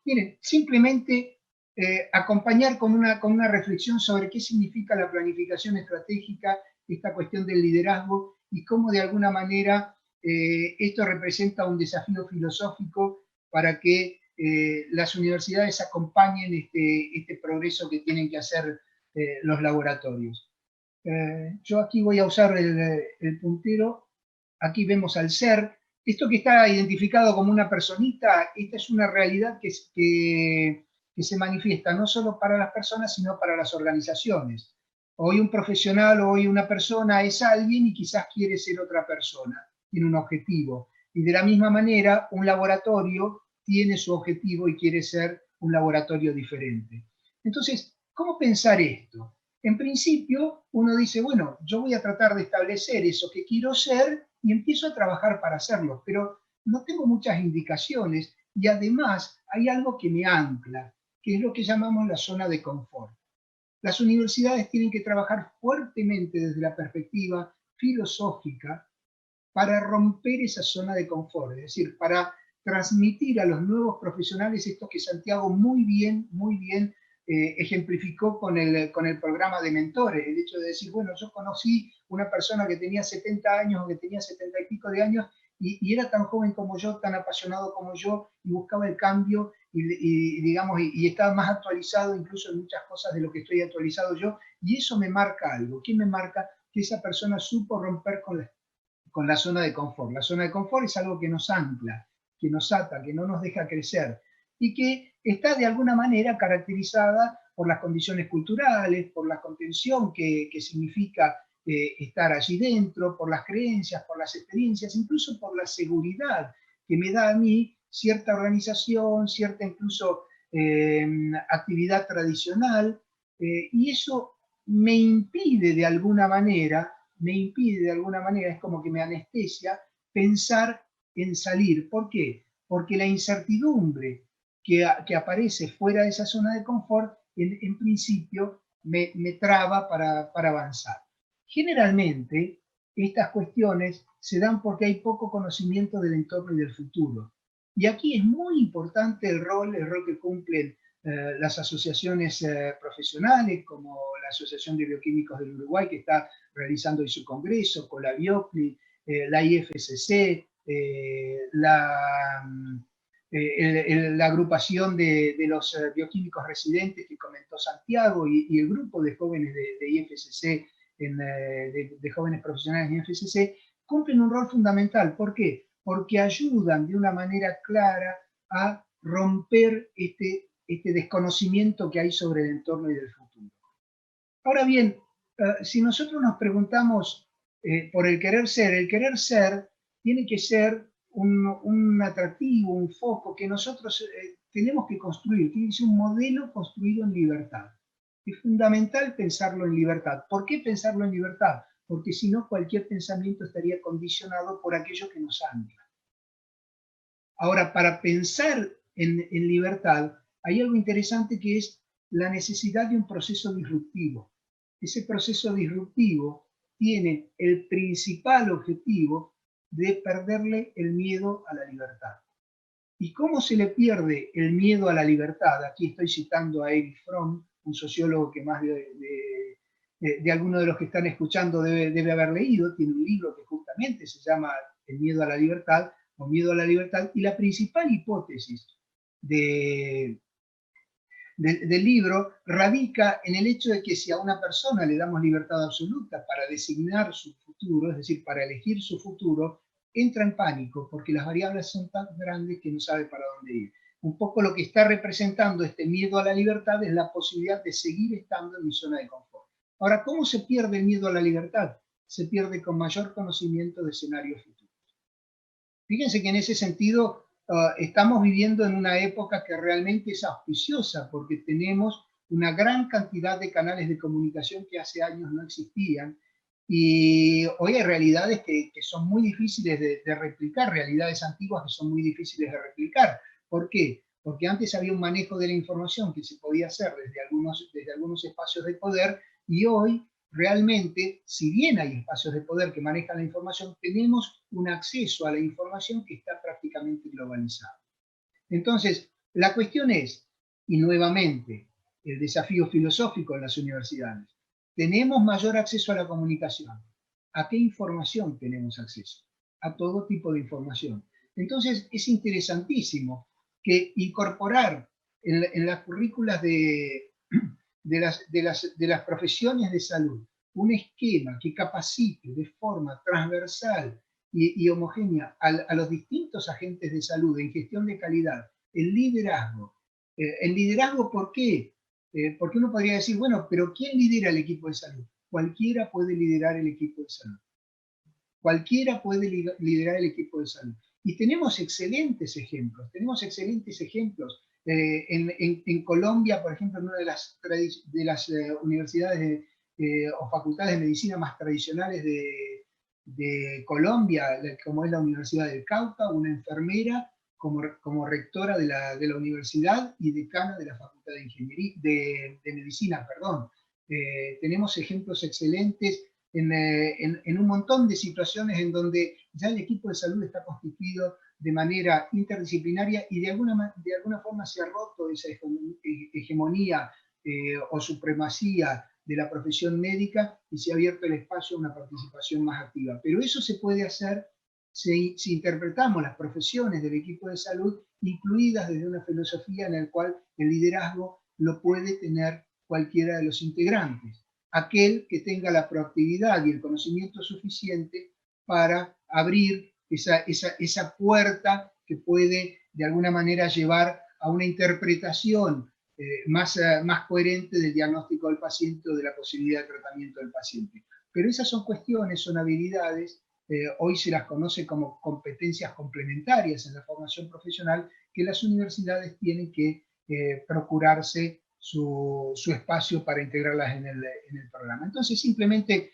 miren, simplemente acompañar con una reflexión sobre qué significa la planificación estratégica, esta cuestión del liderazgo y cómo de alguna manera esto representa un desafío filosófico para que las universidades acompañen este progreso que tienen que hacer los laboratorios. Yo aquí voy a usar el puntero. Aquí vemos al ser. Esto que está identificado como una personita, esta es una realidad que se manifiesta no solo para las personas, sino para las organizaciones. Hoy un profesional o hoy una persona es alguien y quizás quiere ser otra persona, tiene un objetivo. Y de la misma manera, un laboratorio tiene su objetivo y quiere ser un laboratorio diferente. Entonces, ¿cómo pensar esto? En principio, uno dice, bueno, yo voy a tratar de establecer eso que quiero ser y empiezo a trabajar para hacerlo, pero no tengo muchas indicaciones y además hay algo que me ancla, que es lo que llamamos la zona de confort. Las universidades tienen que trabajar fuertemente desde la perspectiva filosófica para romper esa zona de confort, es decir, para transmitir a los nuevos profesionales esto que Santiago muy bien ejemplificó con el programa de mentores, el hecho de decir, bueno, yo conocí una persona que tenía 70 años o que tenía 70 y pico de años y era tan joven como yo, tan apasionado como yo, y buscaba el cambio y estaba más actualizado incluso en muchas cosas de lo que estoy actualizado yo, y eso me marca algo. ¿Qué me marca? Que esa persona supo romper con la zona de confort. La zona de confort es algo que nos ancla, que nos ata, que no nos deja crecer y que está de alguna manera caracterizada por las condiciones culturales, por la contención que significa estar allí dentro, por las creencias, por las experiencias, incluso por la seguridad que me da a mí cierta organización, cierta incluso actividad tradicional, y eso me impide de alguna manera, es como que me anestesia pensar en salir. ¿Por qué? Porque la incertidumbre que aparece fuera de esa zona de confort, en principio me traba para avanzar. Generalmente, estas cuestiones se dan porque hay poco conocimiento del entorno y del futuro. Y aquí es muy importante el rol que cumplen las asociaciones profesionales, como la Asociación de Bioquímicos del Uruguay, que está realizando hoy su congreso, Colabiocli, la IFSC, la agrupación de los bioquímicos residentes que comentó Santiago y el grupo de jóvenes de IFSC, de jóvenes profesionales de IFSC, cumplen un rol fundamental. ¿Por qué? Porque ayudan de una manera clara a romper este desconocimiento que hay sobre el entorno y del futuro. Ahora bien, si nosotros nos preguntamos por el querer ser tiene que ser un atractivo, un foco que nosotros tenemos que construir, tiene que ser un modelo construido en libertad. Es fundamental pensarlo en libertad. ¿Por qué pensarlo en libertad? Porque si no, cualquier pensamiento estaría condicionado por aquello que nos ancla. Ahora, para pensar en libertad, hay algo interesante que es la necesidad de un proceso disruptivo. Ese proceso disruptivo tiene el principal objetivo de perderle el miedo a la libertad. ¿Y cómo se le pierde el miedo a la libertad? Aquí estoy citando a Erich Fromm, un sociólogo que más de algunos de los que están escuchando debe haber leído. Tiene un libro que justamente se llama El miedo a la libertad, o Miedo a la libertad, y la principal hipótesis del libro radica en el hecho de que si a una persona le damos libertad absoluta para designar su futuro, es decir, para elegir su futuro, entra en pánico porque las variables son tan grandes que no sabe para dónde ir. Un poco lo que está representando este miedo a la libertad es la posibilidad de seguir estando en mi zona de confort. Ahora, ¿cómo se pierde el miedo a la libertad? se pierde con mayor conocimiento de escenarios futuros. Fíjense que en ese sentido estamos viviendo en una época que realmente es auspiciosa, porque tenemos una gran cantidad de canales de comunicación que hace años no existían, y hoy hay realidades que son muy difíciles de replicar, realidades antiguas que son muy difíciles de replicar. ¿Por qué? Porque antes había un manejo de la información que se podía hacer desde algunos espacios de poder, y hoy realmente, si bien hay espacios de poder que manejan la información, tenemos un acceso a la información que está prácticamente globalizado. Entonces, la cuestión es, y nuevamente, el desafío filosófico en las universidades, tenemos mayor acceso a la comunicación. ¿A qué información tenemos acceso? A todo tipo de información. Entonces, es interesantísimo que incorporar en las currículas de las profesiones de salud un esquema que capacite de forma transversal y homogénea a los distintos agentes de salud en gestión de calidad, el liderazgo. ¿El liderazgo por qué? Porque uno podría decir, bueno, pero ¿quién lidera el equipo de salud? Cualquiera puede liderar el equipo de salud. Cualquiera puede liderar el equipo de salud. Y tenemos excelentes ejemplos. En Colombia, por ejemplo, en una de las universidades o facultades de medicina más tradicionales de Colombia, como es la Universidad del Cauca, una enfermera como rectora de la universidad y decana de la Facultad de Ingeniería, de Medicina, perdón. Tenemos ejemplos excelentes en un montón de situaciones en donde ya el equipo de salud está constituido de manera interdisciplinaria y de alguna forma se ha roto esa hegemonía o supremacía de la profesión médica y se ha abierto el espacio a una participación más activa. Pero eso se puede hacer si interpretamos las profesiones del equipo de salud incluidas desde una filosofía en la cual el liderazgo lo puede tener cualquiera de los integrantes. Aquel que tenga la proactividad y el conocimiento suficiente para abrir esa puerta que puede de alguna manera llevar a una interpretación más coherente del diagnóstico del paciente o de la posibilidad de tratamiento del paciente. Pero esas son cuestiones, son habilidades, hoy se las conoce como competencias complementarias en la formación profesional, que las universidades tienen que procurarse su espacio para integrarlas en el programa. Entonces, simplemente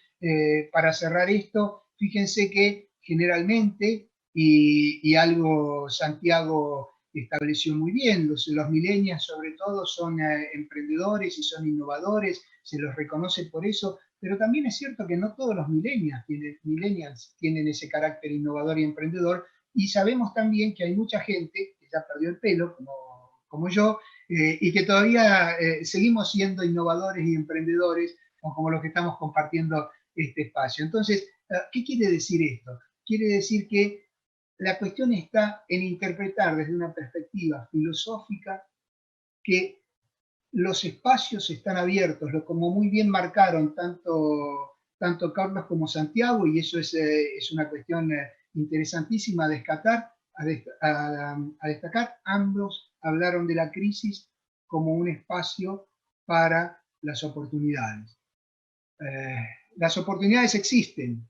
para cerrar esto, fíjense que generalmente, y algo Santiago estableció muy bien, los millennials sobre todo son emprendedores y son innovadores, se los reconoce por eso, pero también es cierto que no todos los millennials tienen ese carácter innovador y emprendedor, y sabemos también que hay mucha gente que ya perdió el pelo, como yo, y que todavía seguimos siendo innovadores y emprendedores, como los que estamos compartiendo este espacio. Entonces, ¿qué quiere decir esto? Quiere decir que la cuestión está en interpretar desde una perspectiva filosófica que los espacios están abiertos, como muy bien marcaron tanto Carlos como Santiago, y eso es una cuestión interesantísima a destacar. Ambos hablaron de la crisis como un espacio para las oportunidades. Las oportunidades existen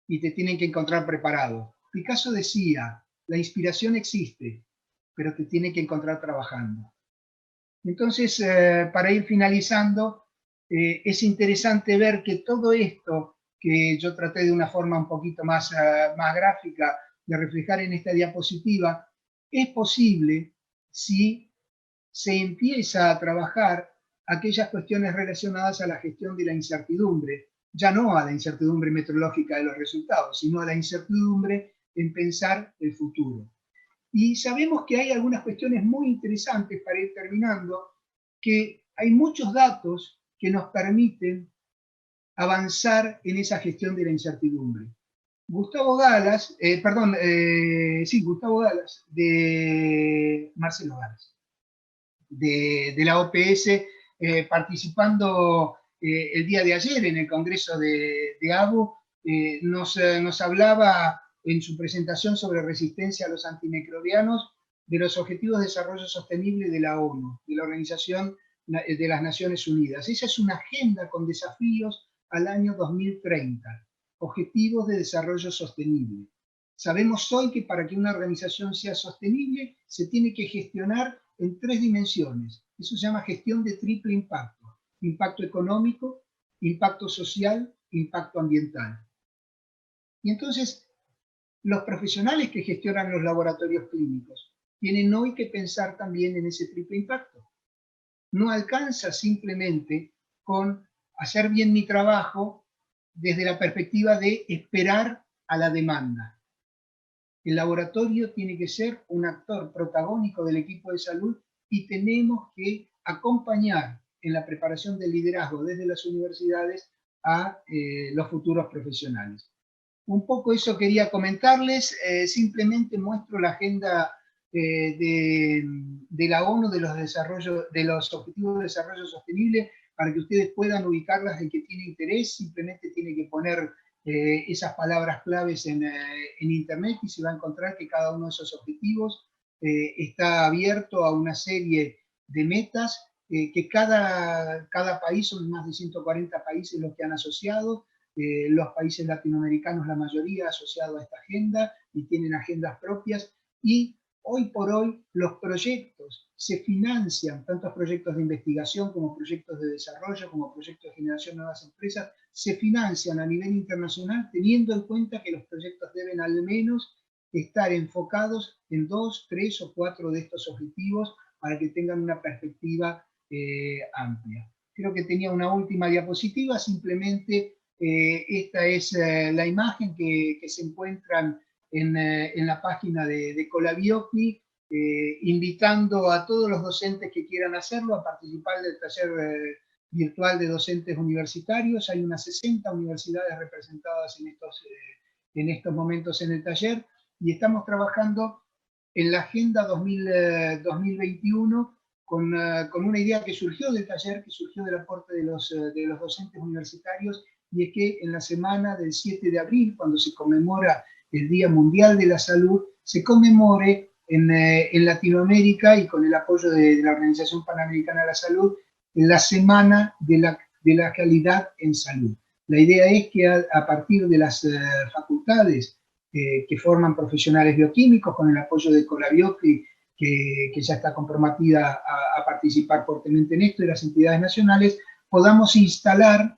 y te tienen que encontrar preparado. Picasso decía, la inspiración existe, pero te tiene que encontrar trabajando. Entonces, para ir finalizando, es interesante ver que todo esto que yo traté de una forma un poquito más gráfica de reflejar en esta diapositiva, es posible si se empieza a trabajar aquellas cuestiones relacionadas a la gestión de la incertidumbre, ya no a la incertidumbre meteorológica de los resultados, sino a la incertidumbre en pensar el futuro. Y sabemos que hay algunas cuestiones muy interesantes para ir terminando, que hay muchos datos que nos permiten avanzar en esa gestión de la incertidumbre. Gustavo Galas, de Marcelo Galas, de la OPS, participando el día de ayer en el Congreso de ABU, nos hablaba en su presentación sobre resistencia a los antimicrobianos de los Objetivos de Desarrollo Sostenible de la ONU, de la Organización de las Naciones Unidas. Esa es una agenda con desafíos al año 2030. objetivos de desarrollo sostenible. Sabemos hoy que para que una organización sea sostenible se tiene que gestionar en 3 dimensiones. Eso se llama gestión de triple impacto. Impacto económico, impacto social, impacto ambiental. Y entonces, los profesionales que gestionan los laboratorios clínicos tienen hoy que pensar también en ese triple impacto. No alcanza simplemente con hacer bien mi trabajo desde la perspectiva de esperar a la demanda. El laboratorio tiene que ser un actor protagónico del equipo de salud y tenemos que acompañar en la preparación del liderazgo desde las universidades a los futuros profesionales. Un poco eso quería comentarles, simplemente muestro la agenda de la ONU de los Objetivos de Desarrollo Sostenible para que ustedes puedan ubicarlas. El que tiene interés simplemente tiene que poner esas palabras claves en internet y se va a encontrar que cada uno de esos objetivos está abierto a una serie de metas que cada país, son más de 140 países los que han asociado. Los países latinoamericanos, la mayoría, asociado a esta agenda y tienen agendas propias, y hoy por hoy los proyectos se financian, tantos proyectos de investigación como proyectos de desarrollo, como proyectos de generación de nuevas empresas, se financian a nivel internacional teniendo en cuenta que los proyectos deben al menos estar enfocados en 2, 3 o 4 de estos objetivos para que tengan una perspectiva amplia. Creo que tenía una última diapositiva, simplemente esta es la imagen que se encuentran en la página de Colabiocli, invitando a todos los docentes que quieran hacerlo a participar del taller virtual de docentes universitarios. Hay unas 60 universidades representadas en estos momentos en el taller y estamos trabajando en la Agenda 2021 con una idea que surgió del taller, que surgió del aporte de los docentes universitarios, y es que en la semana del 7 de abril, cuando se conmemora el Día Mundial de la Salud, se conmemore en Latinoamérica y con el apoyo de la Organización Panamericana de la Salud, en la Semana de la Calidad en Salud. La idea es que a partir de las facultades que forman profesionales bioquímicos, con el apoyo de Colabiocli, que ya está comprometida a participar fuertemente en esto, y las entidades nacionales, podamos instalar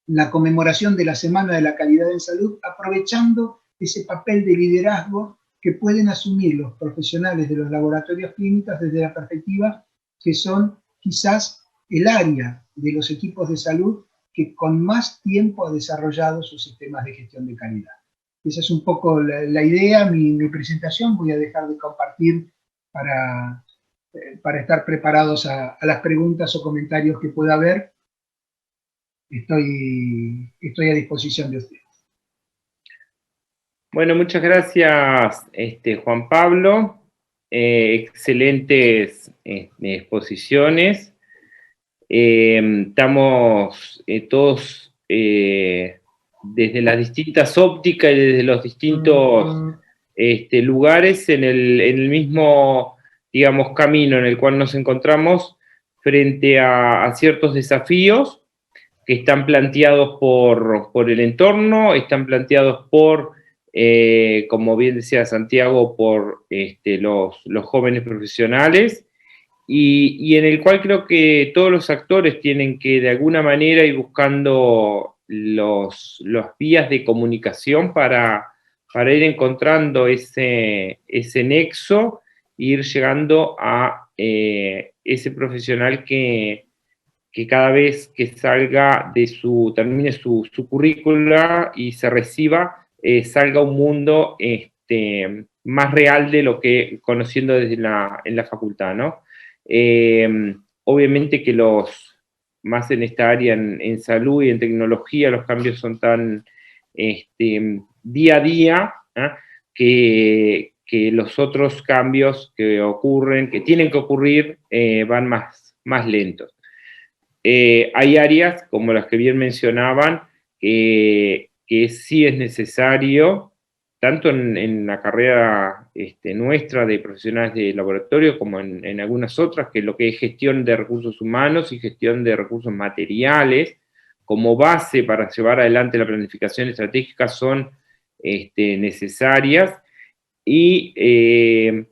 la conmemoración de la Semana de la Calidad en Salud, aprovechando ese papel de liderazgo que pueden asumir los profesionales de los laboratorios clínicos desde la perspectiva que son quizás el área de los equipos de salud que con más tiempo ha desarrollado sus sistemas de gestión de calidad. Esa es un poco la idea, mi presentación. Voy a dejar de compartir para estar preparados a las preguntas o comentarios que pueda haber. Estoy a disposición de ustedes. Bueno, muchas gracias, Juan Pablo. Excelentes exposiciones. Estamos todos desde las distintas ópticas y desde los distintos lugares en el mismo, digamos, camino en el cual nos encontramos frente a ciertos desafíos que están planteados por el entorno, están planteados por, como bien decía Santiago, por los jóvenes profesionales, y en el cual creo que todos los actores tienen que de alguna manera ir buscando los vías de comunicación para ir encontrando ese nexo e ir llegando a ese profesional que cada vez que salga termine su currícula y se reciba, salga a un mundo más real de lo que conociendo desde en la facultad, ¿no? Obviamente que más en esta área, en salud y en tecnología, los cambios son tan día a día, que los otros cambios que ocurren, que tienen que ocurrir, van más lentos. Hay áreas, como las que bien mencionaban, que sí es necesario, tanto en la carrera nuestra de profesionales de laboratorio, como en algunas otras, que lo que es gestión de recursos humanos y gestión de recursos materiales, como base para llevar adelante la planificación estratégica son necesarias, y el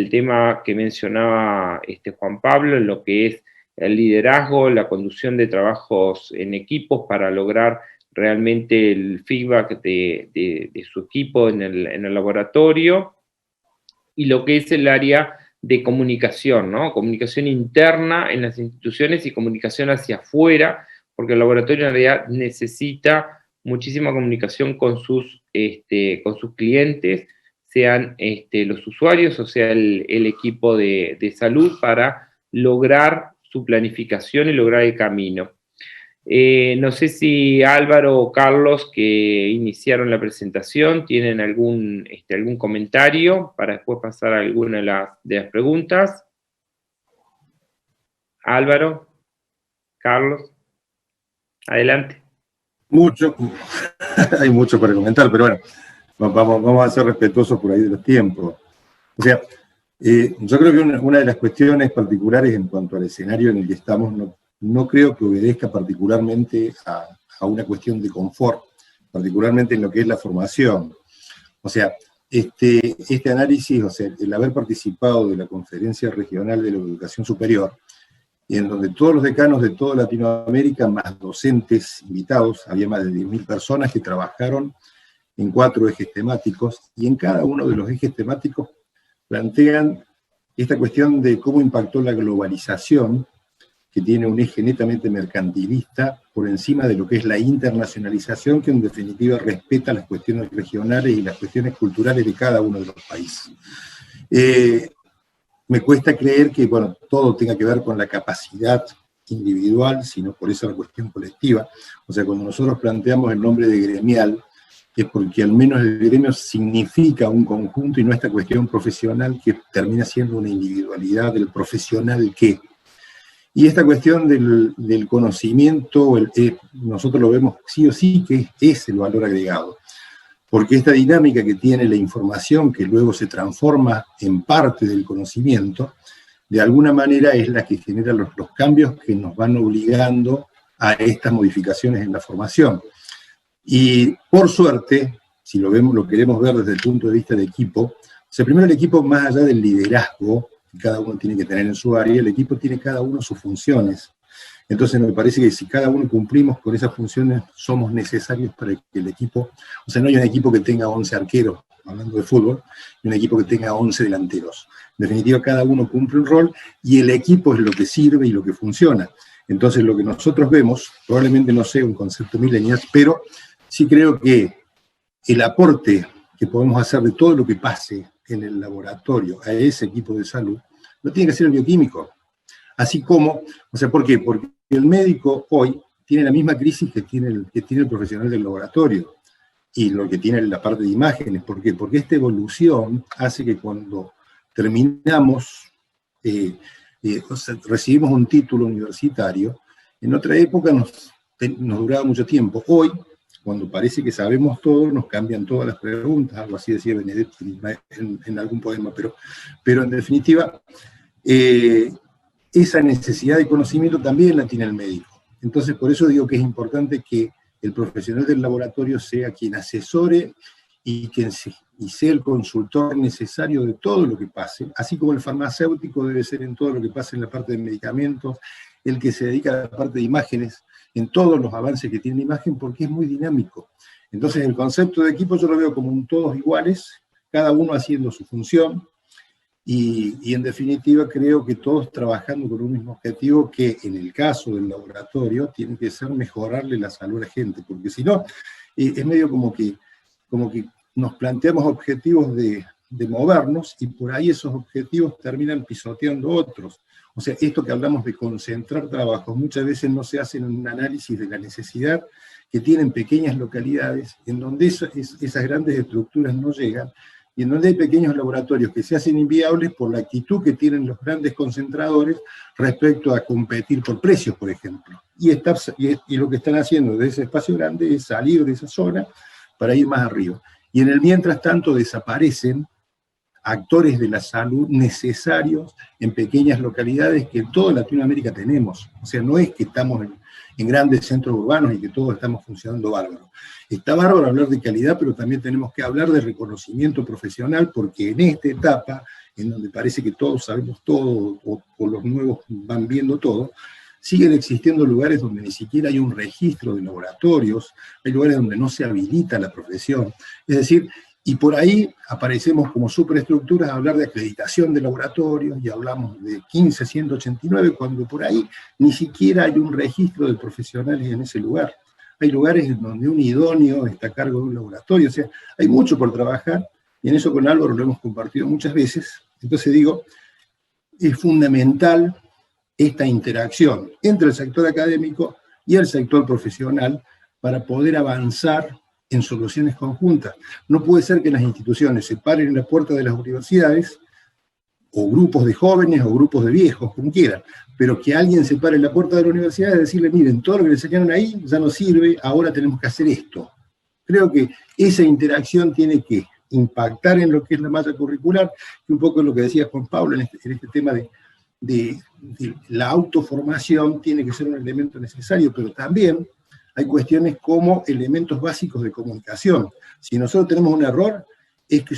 tema que mencionaba Juan Pablo, en lo que es el liderazgo, la conducción de trabajos en equipos para lograr realmente el feedback de su equipo en el laboratorio, y lo que es el área de comunicación, ¿no? Comunicación interna en las instituciones y comunicación hacia afuera, porque el laboratorio en realidad necesita muchísima comunicación con sus clientes, sean los usuarios o sea el equipo de salud, para lograr su planificación y lograr el camino. No sé si Álvaro o Carlos, que iniciaron la presentación, tienen algún comentario para después pasar a alguna de las preguntas. Álvaro, Carlos, adelante. Hay mucho para comentar, pero bueno, vamos a ser respetuosos por ahí de los tiempos. O sea, yo creo que una de las cuestiones particulares en cuanto al escenario en el que estamos, no creo que obedezca particularmente a una cuestión de confort, particularmente en lo que es la formación. O sea, este análisis, o sea, el haber participado de la Conferencia Regional de la Educación Superior, en donde todos los decanos de toda Latinoamérica, más docentes invitados, había más de 10.000 personas que trabajaron en 4 ejes temáticos, y en cada uno de los ejes temáticos plantean esta cuestión de cómo impactó la globalización, que tiene un eje netamente mercantilista, por encima de lo que es la internacionalización, que en definitiva respeta las cuestiones regionales y las cuestiones culturales de cada uno de los países. Me cuesta creer que, bueno, todo tenga que ver con la capacidad individual, sino por eso la cuestión colectiva. O sea, cuando nosotros planteamos el nombre de gremial, es porque al menos el gremio significa un conjunto y no esta cuestión profesional que termina siendo una individualidad del profesional que. Y esta cuestión del conocimiento, nosotros lo vemos sí o sí que es el valor agregado, porque esta dinámica que tiene la información, que luego se transforma en parte del conocimiento, de alguna manera es la que genera los cambios que nos van obligando a estas modificaciones en la formación. Y por suerte, si lo queremos ver desde el punto de vista de equipo, o sea, primero el equipo, más allá del liderazgo que cada uno tiene que tener en su área, el equipo tiene cada uno sus funciones. Entonces me parece que si cada uno cumplimos con esas funciones, somos necesarios para que el equipo, o sea, no hay un equipo que tenga 11 arqueros, hablando de fútbol, y un equipo que tenga 11 delanteros. En definitiva, cada uno cumple un rol, y el equipo es lo que sirve y lo que funciona. Entonces lo que nosotros vemos, probablemente no sea un concepto millennial, pero sí creo que el aporte que podemos hacer de todo lo que pase en el laboratorio a ese equipo de salud, lo tiene que hacer el bioquímico. Así como, o sea, ¿por qué? Porque el médico hoy tiene la misma crisis que tiene el profesional del laboratorio, y lo que tiene la parte de imágenes. ¿Por qué? Porque esta evolución hace que cuando terminamos, o sea, recibimos un título universitario, en otra época nos duraba mucho tiempo. Hoy, cuando parece que sabemos todo, nos cambian todas las preguntas, algo así decía Benedetti en algún poema, pero en definitiva, esa necesidad de conocimiento también la tiene el médico. Entonces, por eso digo que es importante que el profesional del laboratorio sea quien asesore y sea el consultor necesario de todo lo que pase, así como el farmacéutico debe ser en todo lo que pase en la parte de medicamentos, el que se dedica a la parte de imágenes, en todos los avances que tiene la imagen, porque es muy dinámico. Entonces el concepto de equipo yo lo veo como todos iguales, cada uno haciendo su función, y en definitiva creo que todos trabajando con un mismo objetivo, que en el caso del laboratorio tiene que ser mejorarle la salud a la gente, porque si no, es medio como que nos planteamos objetivos de movernos, y por ahí esos objetivos terminan pisoteando otros. O sea, esto que hablamos de concentrar trabajos, muchas veces no se hace en un análisis de la necesidad que tienen pequeñas localidades, en donde esas grandes estructuras no llegan, y en donde hay pequeños laboratorios que se hacen inviables por la actitud que tienen los grandes concentradores respecto a competir por precios, por ejemplo. Y lo que están haciendo desde ese espacio grande es salir de esa zona para ir más arriba. Y en el mientras tanto desaparecen actores de la salud necesarios en pequeñas localidades que en toda Latinoamérica tenemos. O sea, no es que estamos en grandes centros urbanos y que todos estamos funcionando bárbaro. Está bárbaro hablar de calidad, pero también tenemos que hablar de reconocimiento profesional, porque en esta etapa, en donde parece que todos sabemos todo, o los nuevos van viendo todo, siguen existiendo lugares donde ni siquiera hay un registro de laboratorios, hay lugares donde no se habilita la profesión. Es decir, y por ahí aparecemos como superestructuras a hablar de acreditación de laboratorios, y hablamos de 15.189, cuando por ahí ni siquiera hay un registro de profesionales en ese lugar. Hay lugares en donde un idóneo está a cargo de un laboratorio, o sea, hay mucho por trabajar, y en eso con Álvaro lo hemos compartido muchas veces. Entonces digo, es fundamental esta interacción entre el sector académico y el sector profesional para poder avanzar en soluciones conjuntas. No puede ser que las instituciones se paren en la puerta de las universidades, o grupos de jóvenes, o grupos de viejos, como quieran, pero que alguien se pare en la puerta de la universidad y decirle, miren, todo lo que le enseñaron ahí ya no sirve, ahora tenemos que hacer esto. Creo que esa interacción tiene que impactar en lo que es la malla curricular, y un poco lo que decía Juan Pablo en este tema de la autoformación tiene que ser un elemento necesario, pero también hay cuestiones como elementos básicos de comunicación. Si nosotros tenemos un error, es que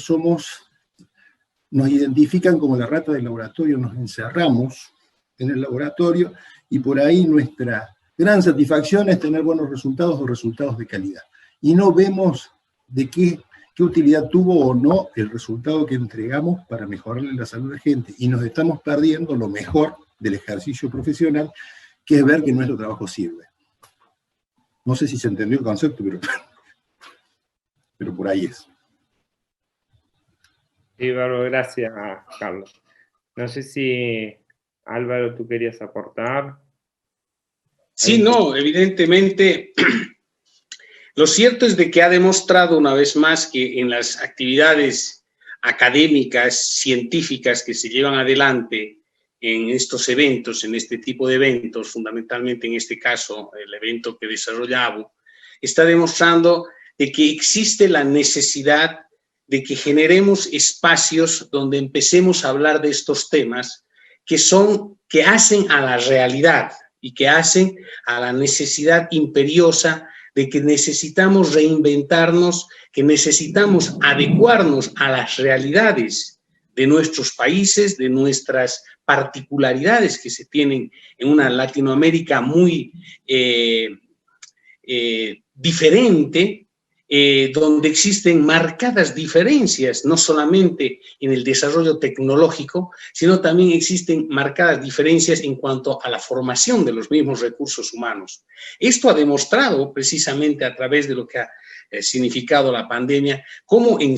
nos identifican como la rata del laboratorio, nos encerramos en el laboratorio, y por ahí nuestra gran satisfacción es tener buenos resultados o resultados de calidad. Y no vemos de qué utilidad tuvo o no el resultado que entregamos para mejorarle la salud a la gente, y nos estamos perdiendo lo mejor del ejercicio profesional, que es ver que nuestro trabajo sirve. No sé si se entendió el concepto, pero por ahí es. Sí, Bárbaro, gracias, Carlos. No sé si, Álvaro, tú querías aportar. Sí, no, evidentemente, lo cierto es de que ha demostrado una vez más que en las actividades académicas, científicas que se llevan adelante en estos eventos, en este tipo de eventos, fundamentalmente en este caso, el evento que desarrolla ABU, está demostrando de que existe la necesidad de que generemos espacios donde empecemos a hablar de estos temas que hacen a la realidad y que hacen a la necesidad imperiosa de que necesitamos reinventarnos, que necesitamos adecuarnos a las realidades de nuestros países, de nuestras particularidades que se tienen en una Latinoamérica muy diferente, donde existen marcadas diferencias, no solamente en el desarrollo tecnológico, sino también existen marcadas diferencias en cuanto a la formación de los mismos recursos humanos. Esto ha demostrado precisamente a través de lo que ha significado la pandemia, cómo en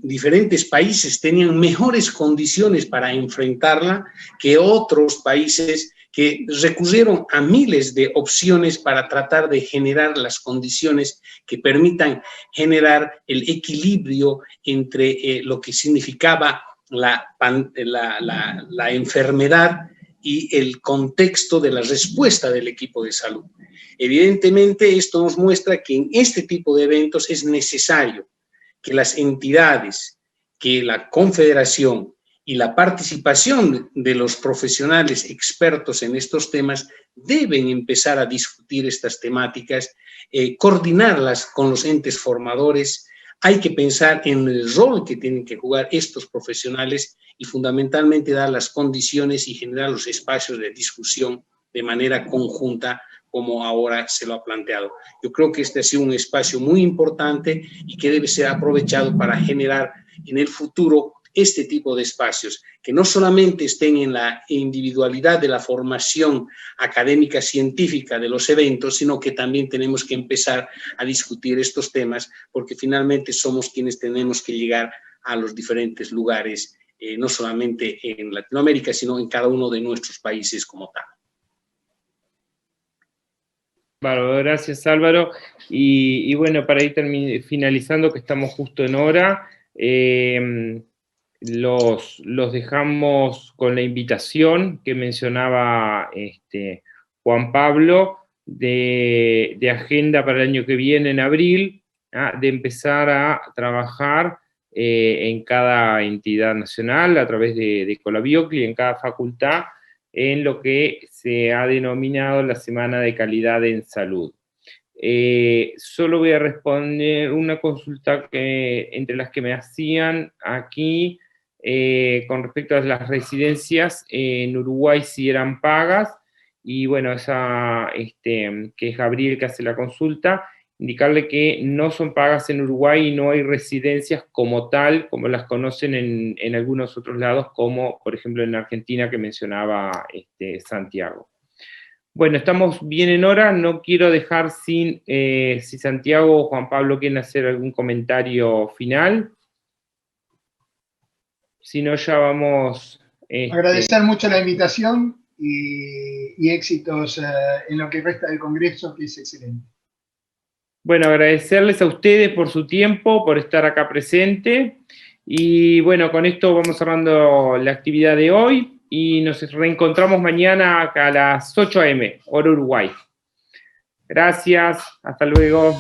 diferentes países tenían mejores condiciones para enfrentarla que otros países que recurrieron a miles de opciones para tratar de generar las condiciones que permitan generar el equilibrio entre lo que significaba la enfermedad y el contexto de la respuesta del equipo de salud. Evidentemente, esto nos muestra que en este tipo de eventos es necesario que las entidades, que la Confederación y la participación de los profesionales expertos en estos temas deben empezar a discutir estas temáticas, coordinarlas con los entes formadores. Hay que pensar en el rol que tienen que jugar estos profesionales y fundamentalmente dar las condiciones y generar los espacios de discusión de manera conjunta como ahora se lo ha planteado. Yo creo que este ha sido un espacio muy importante y que debe ser aprovechado para generar en el futuro este tipo de espacios, que no solamente estén en la individualidad de la formación académica científica de los eventos, sino que también tenemos que empezar a discutir estos temas, porque finalmente somos quienes tenemos que llegar a los diferentes lugares, no solamente en Latinoamérica, sino en cada uno de nuestros países como tal. Bueno, gracias, Álvaro. Y bueno, para ir finalizando, que estamos justo en hora, los dejamos con la invitación que mencionaba Juan Pablo de agenda para el año que viene, en abril, de empezar a trabajar en cada entidad nacional a través de Colabiocli, en cada facultad, en lo que se ha denominado la Semana de Calidad en Salud. Solo voy a responder una consulta entre las que me hacían aquí con respecto a las residencias en Uruguay si eran pagas, y bueno, que es Gabriel que hace la consulta, indicarle que no son pagas en Uruguay y no hay residencias como tal, como las conocen en algunos otros lados, como por ejemplo en Argentina que mencionaba Santiago. Bueno, estamos bien en hora, no quiero dejar sin, si Santiago o Juan Pablo quieren hacer algún comentario final. Si no, ya vamos... Agradecer mucho la invitación y éxitos en lo que resta del Congreso, que es excelente. Bueno, agradecerles a ustedes por su tiempo, por estar acá presente. Y bueno, con esto vamos cerrando la actividad de hoy y nos reencontramos mañana acá a las 8 AM, hora Uruguay. Gracias, hasta luego.